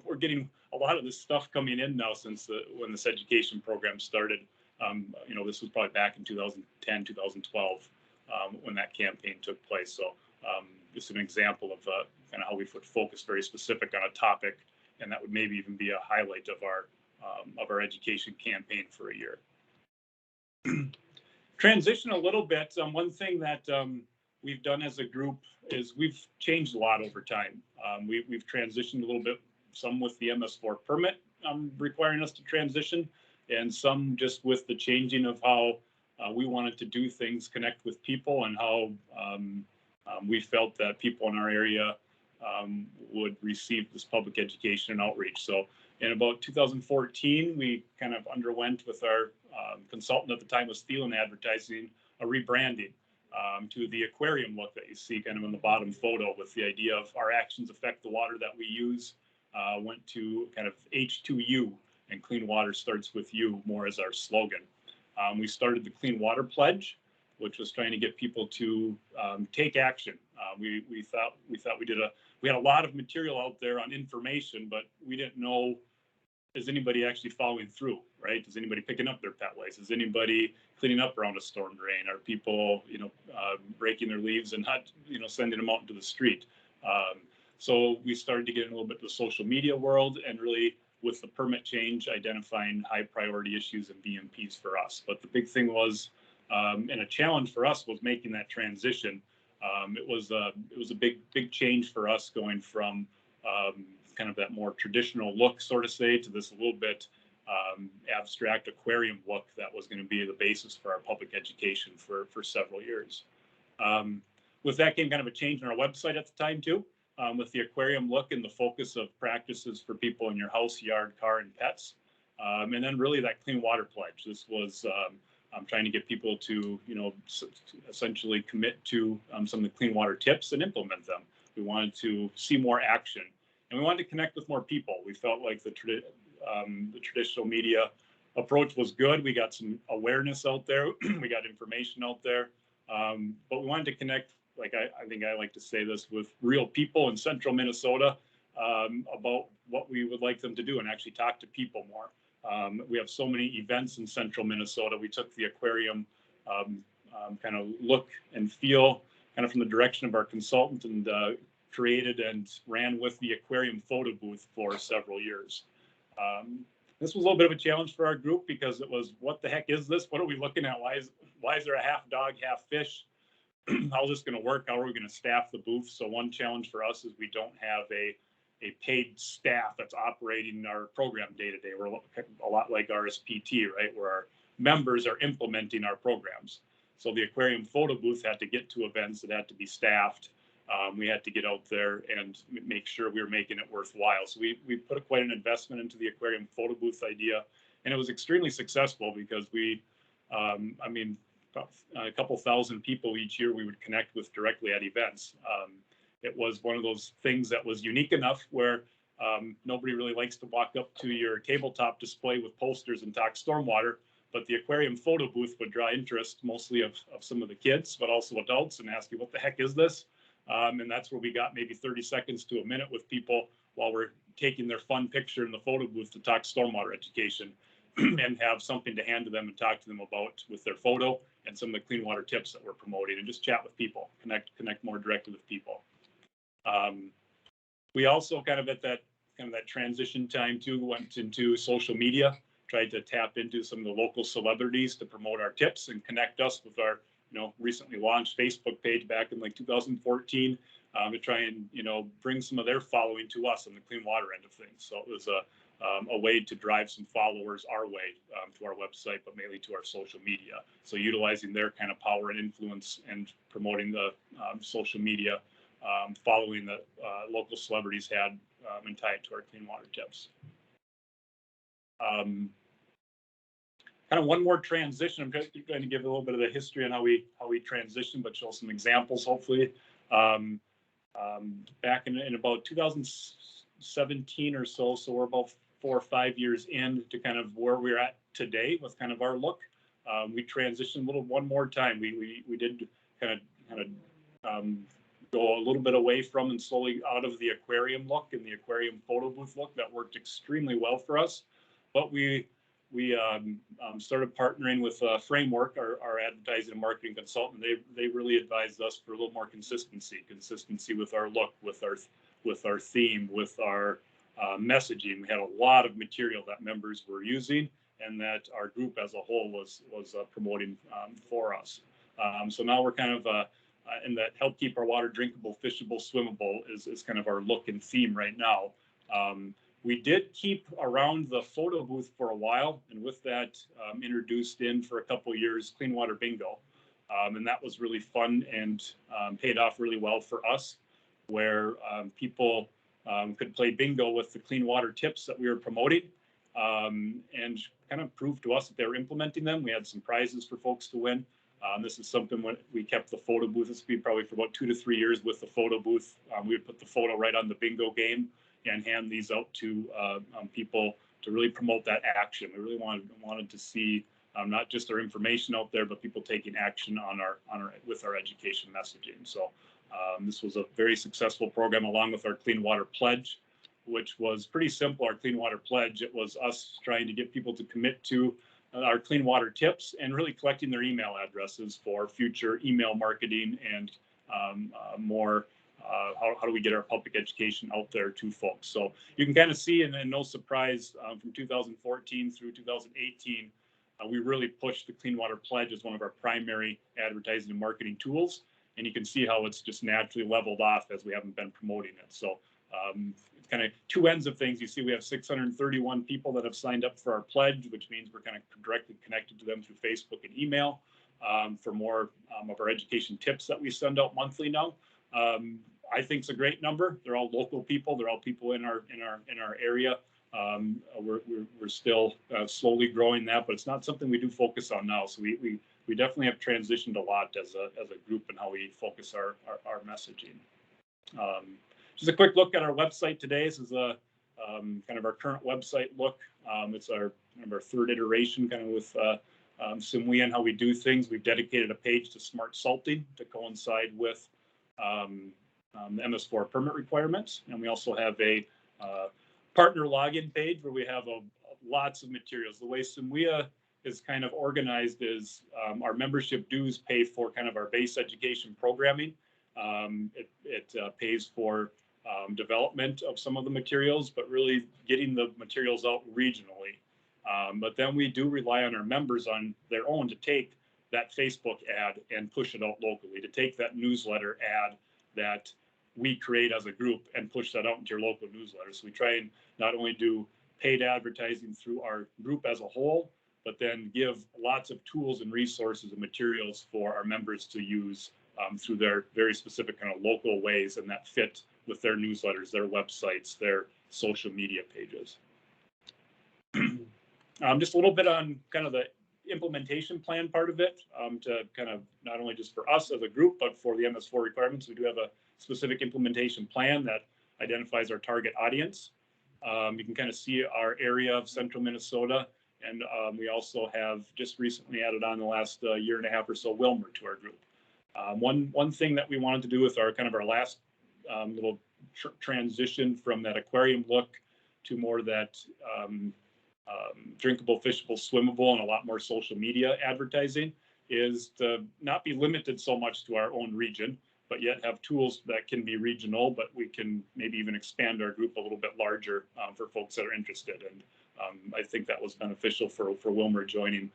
we're getting a lot of this stuff coming in now since when this education program started. This was probably back in 2010, 2012 when that campaign took place. So just an example of kind of how we would focus very specific on a topic, and that would maybe even be a highlight of our education campaign for a year. Transition a little bit. One thing that we've done as a group is we've changed a lot over time. We've transitioned a little bit, some with the MS4 permit, requiring us to transition, and some just with the changing of how we wanted to do things, connect with people, and how we felt that people in our area would receive this public education and outreach. So in about 2014, we kind of underwent with our consultant at the time was Thielen Advertising, a rebranding to the aquarium look that you see kind of in the bottom photo, with the idea of our actions affect the water that we use. Went to kind of H2U, and clean water starts with you, more as our slogan. We started the Clean Water Pledge, which was trying to get people to take action. We thought we had a lot of material out there on information, but we didn't know, is anybody actually following through, right? Is anybody picking up their pet waste? Is anybody cleaning up around a storm drain? Are people, breaking their leaves and not, sending them out into the street? So we started to get in a little bit of the social media world, and really with the permit change, identifying high priority issues and BMPs for us. But the big thing was, and a challenge for us, was making that transition. It was a big change for us, going from kind of that more traditional look, sort of say, to this a little bit abstract aquarium look that was going to be the basis for our public education for several years. With that came kind of a change in our website at the time too, with the aquarium look and the focus of practices for people in your house, yard, car, and pets. And then really that Clean Water Pledge. This was trying to get people to, essentially commit to some of the clean water tips and implement them. We wanted to see more action, and we wanted to connect with more people. We felt like the traditional media approach was good. We got some awareness out there. We got information out there, but we wanted to connect, like I think I like to say this, with real people in central Minnesota about what we would like them to do, and actually talk to people more. We have so many events in central Minnesota. We took the aquarium kind of look and feel kind of from the direction of our consultant, and created and ran with the aquarium photo booth for several years. This was a little bit of a challenge for our group, because it was, what the heck is this? What are we looking at? Why is there a half dog, half fish? How's this going to work? How are we going to staff the booth? So one challenge for us is we don't have a paid staff that's operating our program day to day. We're a lot like RSPT, right? Where our members are implementing our programs. So the aquarium photo booth had to get to events that had to be staffed. We had to get out there and make sure we were making it worthwhile. So we put quite an investment into the aquarium photo booth idea, and it was extremely successful, because a couple thousand people each year we would connect with directly at events. It was one of those things that was unique enough where nobody really likes to walk up to your tabletop display with posters and talk stormwater, but the aquarium photo booth would draw interest, mostly of some of the kids, but also adults, and ask you, what the heck is this? And that's where we got maybe 30 seconds to a minute with people while we're taking their fun picture in the photo booth to talk stormwater education and have something to hand to them and talk to them about with their photo and some of the clean water tips that we're promoting, and just chat with people, connect more directly with people. We also kind of at that transition time too went into social media, tried to tap into some of the local celebrities to promote our tips and connect us with our recently launched Facebook page back in like 2014, to try and bring some of their following to us on the clean water end of things. So it was a way to drive some followers our way to our website, but mainly to our social media. So utilizing their kind of power and influence and promoting the social media following that local celebrities had, and tie it to our clean water tips. Kind of one more transition. I'm just going to give a little bit of the history on how we transitioned, but show some examples hopefully. Back in about 2017 or so we're about 4 or 5 years in to kind of where we're at today with kind of our look. We transitioned one more time. We did kind of go a little bit away from and slowly out of the aquarium look and the aquarium photo booth look. That worked extremely well for us, but we started partnering with Framework, our advertising and marketing consultant. They really advised us for a little more consistency with our look, with our theme, with our messaging. We had a lot of material that members were using and that our group as a whole was promoting for us. So now we're kind of and that help keep our water drinkable, fishable, swimmable is kind of our look and theme right now. We did keep around the photo booth for a while, and with that introduced in for a couple years Clean Water Bingo. And that was really fun and paid off really well for us, where people could play bingo with the clean water tips that we were promoting, and kind of prove to us that they were implementing them. We had some prizes for folks to win. This is something when we kept the photo booth. This would be probably for about 2 to 3 years with the photo booth. We would put the photo right on the bingo game and hand these out to people to really promote that action. We really wanted to see not just our information out there, but people taking action on our with our education messaging. So this was a very successful program, along with our Clean Water Pledge, which was pretty simple. Our Clean Water Pledge, it was us trying to get people to commit to our clean water tips and really collecting their email addresses for future email marketing and more how do we get our public education out there to folks. So you can kind of see, and no surprise, from 2014 through 2018, we really pushed the Clean Water Pledge as one of our primary advertising and marketing tools. And you can see how it's just naturally leveled off as we haven't been promoting it. So it's kind of two ends of things. You see we have 631 people that have signed up for our pledge, which means we're kind of directly connected to them through Facebook and email for more of our education tips that we send out monthly now. I think it's a great number. They're all local people. They're all people in our area. We're still slowly growing that, but it's not something we do focus on now. So we definitely have transitioned a lot as a group and how we focus our messaging. Just a quick look at our website today. This is a kind of our current website look. It's our kind of our third iteration, kind of with SIMWE and how we do things. We've dedicated a page to smart salting to coincide with the MS4 permit requirements, and we also have a partner login page where we have lots of materials. The way SIMWE is kind of organized is our membership dues pay for kind of our base education programming. It pays for development of some of the materials, but really getting the materials out regionally. But then we do rely on our members on their own to take that Facebook ad and push it out locally, to take that newsletter ad that we create as a group and push that out into your local newsletter. So we try and not only do paid advertising through our group as a whole, but then give lots of tools and resources and materials for our members to use through their very specific kind of local ways, and that fit with their newsletters, their websites, their social media pages. Just a little bit on kind of the implementation plan part of it, to kind of not only just for us as a group, but for the MS4 requirements. We do have a specific implementation plan that identifies our target audience. You can kind of see our area of central Minnesota, and we also have just recently added on the last year and a half or so Wilmer to our group. One thing that we wanted to do with our kind of our last little transition from that aquarium look to more that drinkable, fishable, swimmable, and a lot more social media advertising is to not be limited so much to our own region, but yet have tools that can be regional, but we can maybe even expand our group a little bit larger for folks that are interested. And I think that was beneficial for Wilmer joining,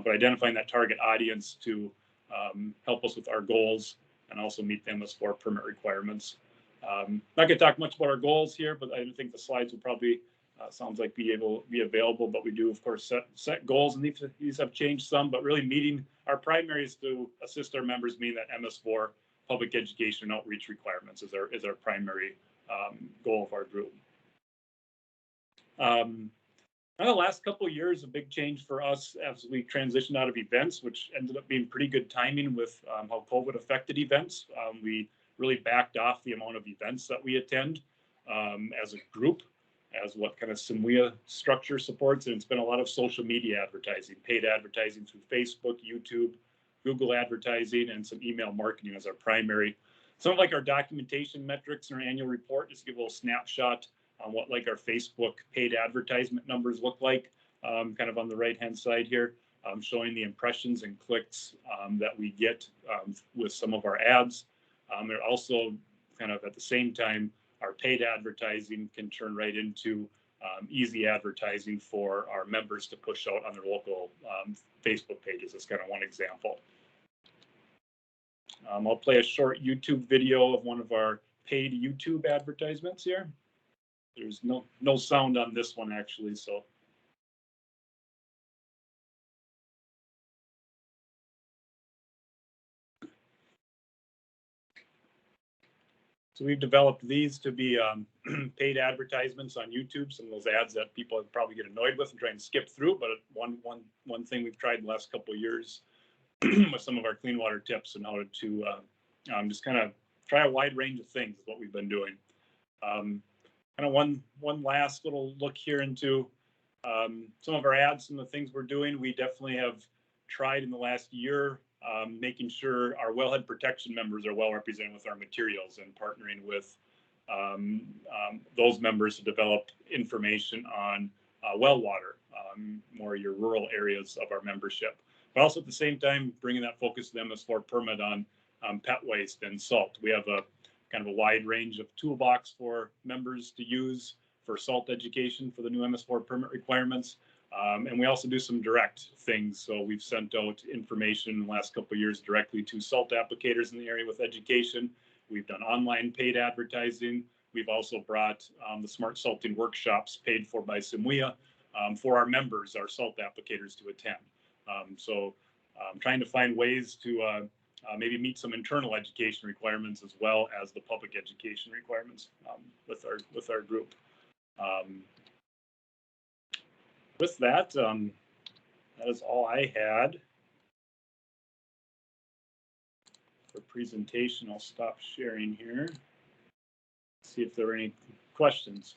but identifying that target audience to help us with our goals and also meet the MS4 permit requirements. Not going to talk much about our goals here, but I think the slides will probably sounds like be available. But we do, of course, set goals, and these have changed some. But really, meeting our primary is to assist our members meeting that MS4 public education and outreach requirements is our primary goal of our group. In the last couple of years, a big change for us as we transitioned out of events, which ended up being pretty good timing with how COVID affected events. We really backed off the amount of events that we attend as a group, as what kind of SIMWE structure supports. And it's been a lot of social media advertising, paid advertising through Facebook, YouTube, Google advertising, and some email marketing as our primary. Some of like our documentation metrics in our annual report, just to give a little snapshot on what like our Facebook paid advertisement numbers look like, kind of on the right-hand side here, showing the impressions and clicks that we get with some of our ads. They're also kind of at the same time, our paid advertising can turn right into easy advertising for our members to push out on their local Facebook pages. That's kind of one example. I'll play a short YouTube video of one of our paid YouTube advertisements here. there's no sound on this one actually, so. So we've developed these to be paid advertisements on YouTube. Some of those ads that people probably get annoyed with and try and skip through. But one thing we've tried in the last couple of years with some of our clean water tips and how to just kind of try a wide range of things is what we've been doing. Kind of one last little look here into some of our ads, some of the things we're doing. We definitely have tried in the last year making sure our wellhead protection members are well represented with our materials and partnering with those members to develop information on well water, more your rural areas of our membership. But also at the same time, bringing that focus to the MS4 permit on pet waste and salt. We have a kind of a wide range of toolbox for members to use for salt education for the new MS4 permit requirements. And we also do some direct things. So we've sent out information in the last couple of years directly to salt applicators in the area with education. We've done online paid advertising. We've also brought the smart salting workshops paid for by SIMWIA for our members, our salt applicators to attend. So I'm trying to find ways to maybe meet some internal education requirements as well as the public education requirements with our group. With that, that is all I had for presentation. I'll stop sharing here. See if there are any questions.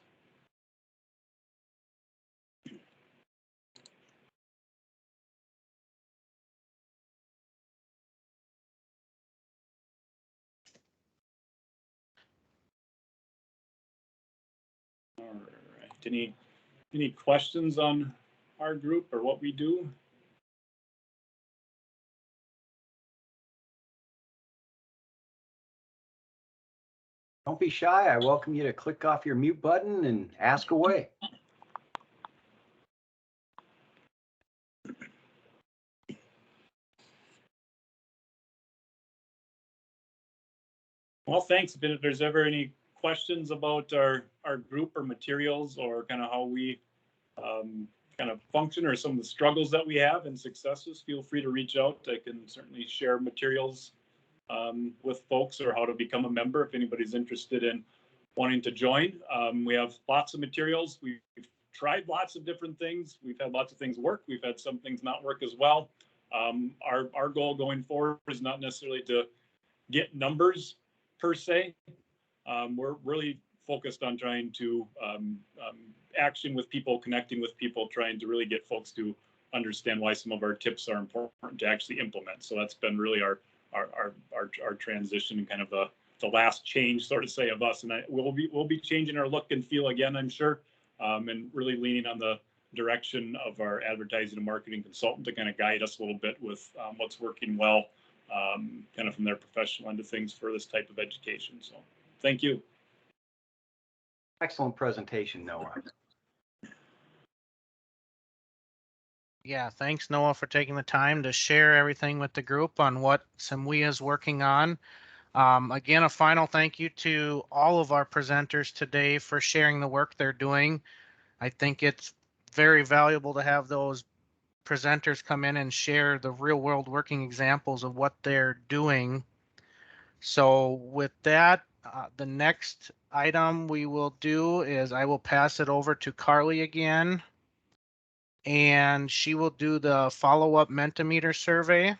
All right. Any questions on our group or what we do? Don't be shy. I welcome you to click off your mute button and ask away. Well, thanks. If there's ever any questions about our group or materials or kind of how we kind of function or some of the struggles that we have and successes, feel free to reach out. I can certainly share materials with folks or how to become a member if anybody's interested in wanting to join. We have lots of materials. We've tried lots of different things. We've had lots of things work. We've had some things not work as well. Our goal going forward is not necessarily to get numbers per se. We're really focused on trying to action with people, connecting with people, trying to really get folks to understand why some of our tips are important to actually implement. So that's been really our transition and kind of the last change, sort of say, of us. And we'll be changing our look and feel again, I'm sure, and really leaning on the direction of our advertising and marketing consultant to kind of guide us a little bit with what's working well, kind of from their professional end of things for this type of education. So thank you. Excellent presentation, Noah. Yeah, thanks, Noah, for taking the time to share everything with the group on what SIMWIA is working on. Again, a final thank you to all of our presenters today for sharing the work they're doing. I think it's very valuable to have those presenters come in and share the real world working examples of what they're doing. So with that, the next item we will do is I will pass it over to Carly again, and she will do the follow-up Mentimeter survey.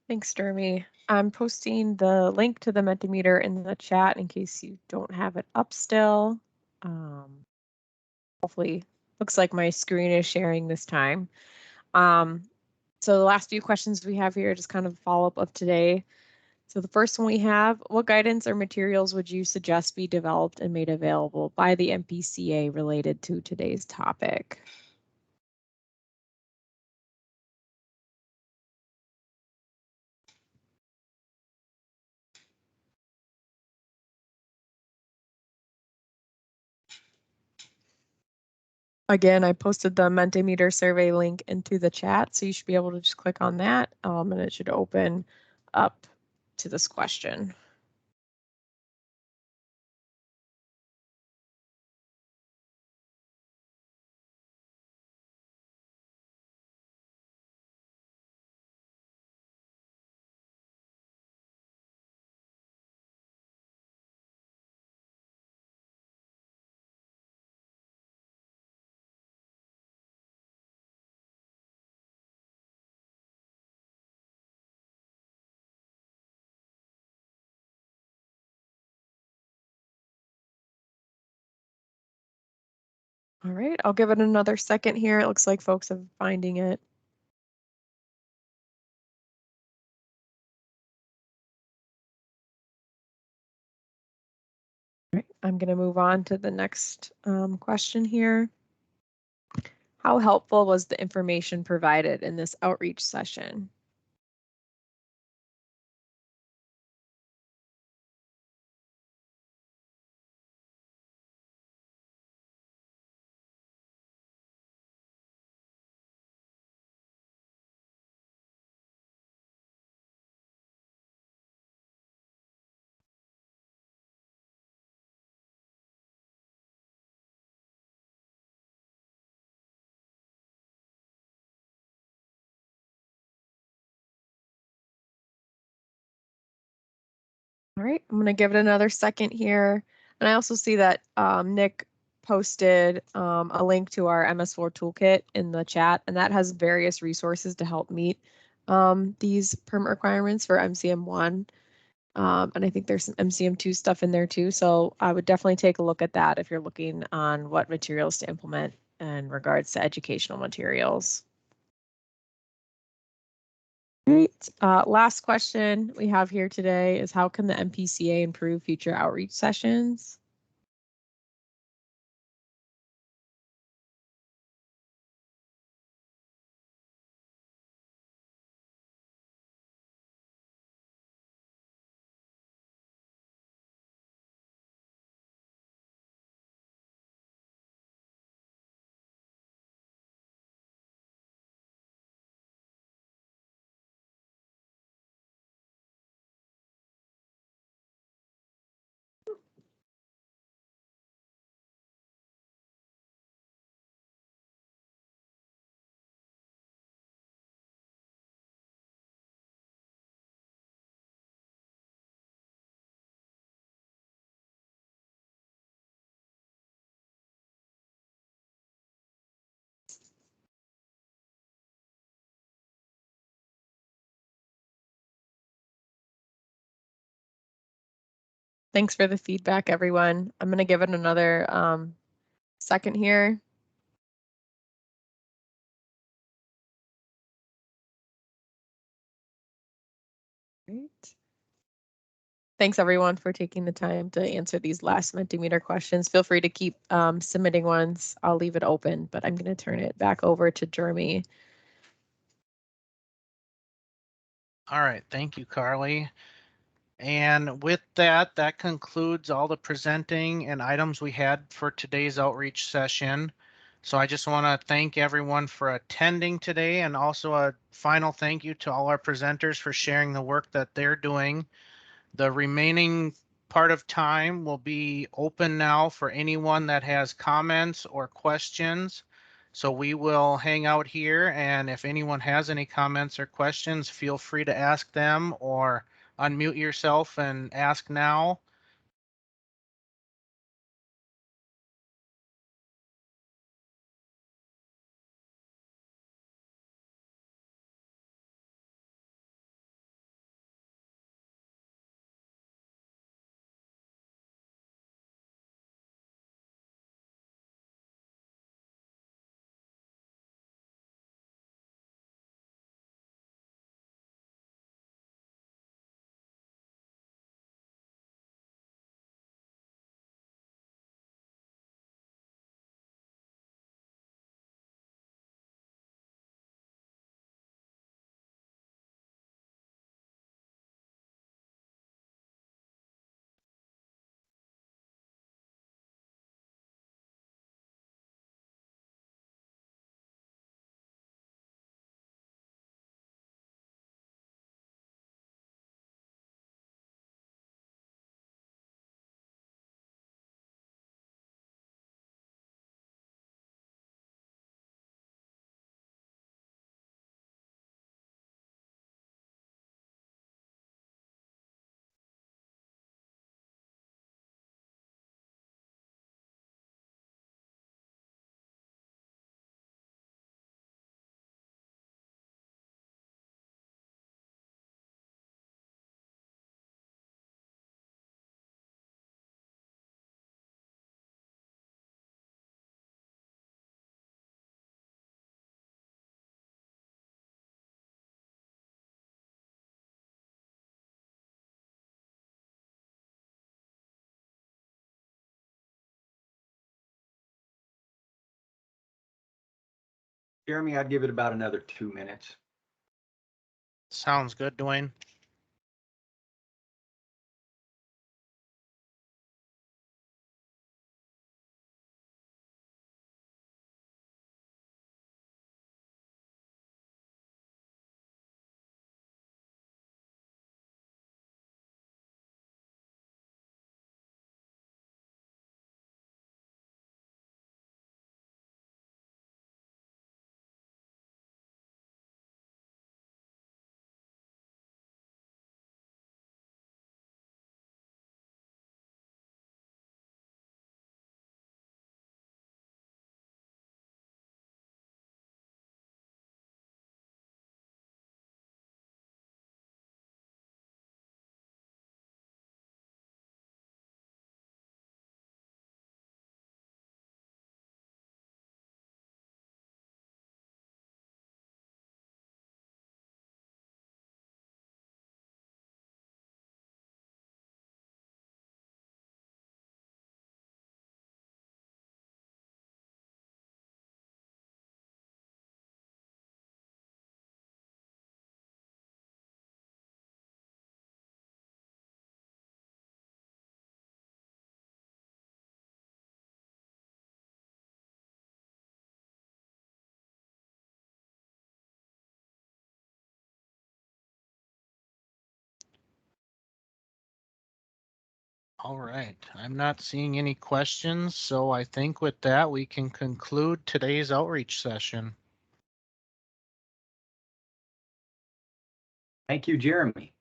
Thanks, Jeremy. I'm posting the link to the Mentimeter in the chat in case you don't have it up still. Hopefully, looks like my screen is sharing this time. So the last few questions we have here, just kind of follow-up of today. So the first one we have, what guidance or materials would you suggest be developed and made available by the MPCA related to today's topic? Again, I posted the Mentimeter survey link into the chat, so you should be able to just click on that, and it should open up to this question. All right, I'll give it another second here. It looks like folks are finding it. All right, I'm going to move on to the next question here. How helpful was the information provided in this outreach session? All right, I'm going to give it another second here. And I also see that Nick posted a link to our MS4 toolkit in the chat, and that has various resources to help meet these permit requirements for MCM1. And I think there's some MCM2 stuff in there too. So I would definitely take a look at that if you're looking on what materials to implement in regards to educational materials. Great. Last question we have here today is how can the MPCA improve future outreach sessions? Thanks for the feedback, everyone. I'm going to give it another second here. Great. Thanks, everyone, for taking the time to answer these last Mentimeter questions. Feel free to keep submitting ones. I'll leave it open, but I'm going to turn it back over to Jeremy. All right, thank you, Carly. And with that, that concludes all the presenting and items we had for today's outreach session. So I just want to thank everyone for attending today, and also a final thank you to all our presenters for sharing the work that they're doing. The remaining part of time will be open now for anyone that has comments or questions. So we will hang out here, and if anyone has any comments or questions, feel free to ask them or unmute yourself and ask now. Jeremy, I'd give it about another 2 minutes. Sounds good, Dwayne. All right, I'm not seeing any questions, so I think with that, we can conclude today's outreach session. Thank you, Jeremy.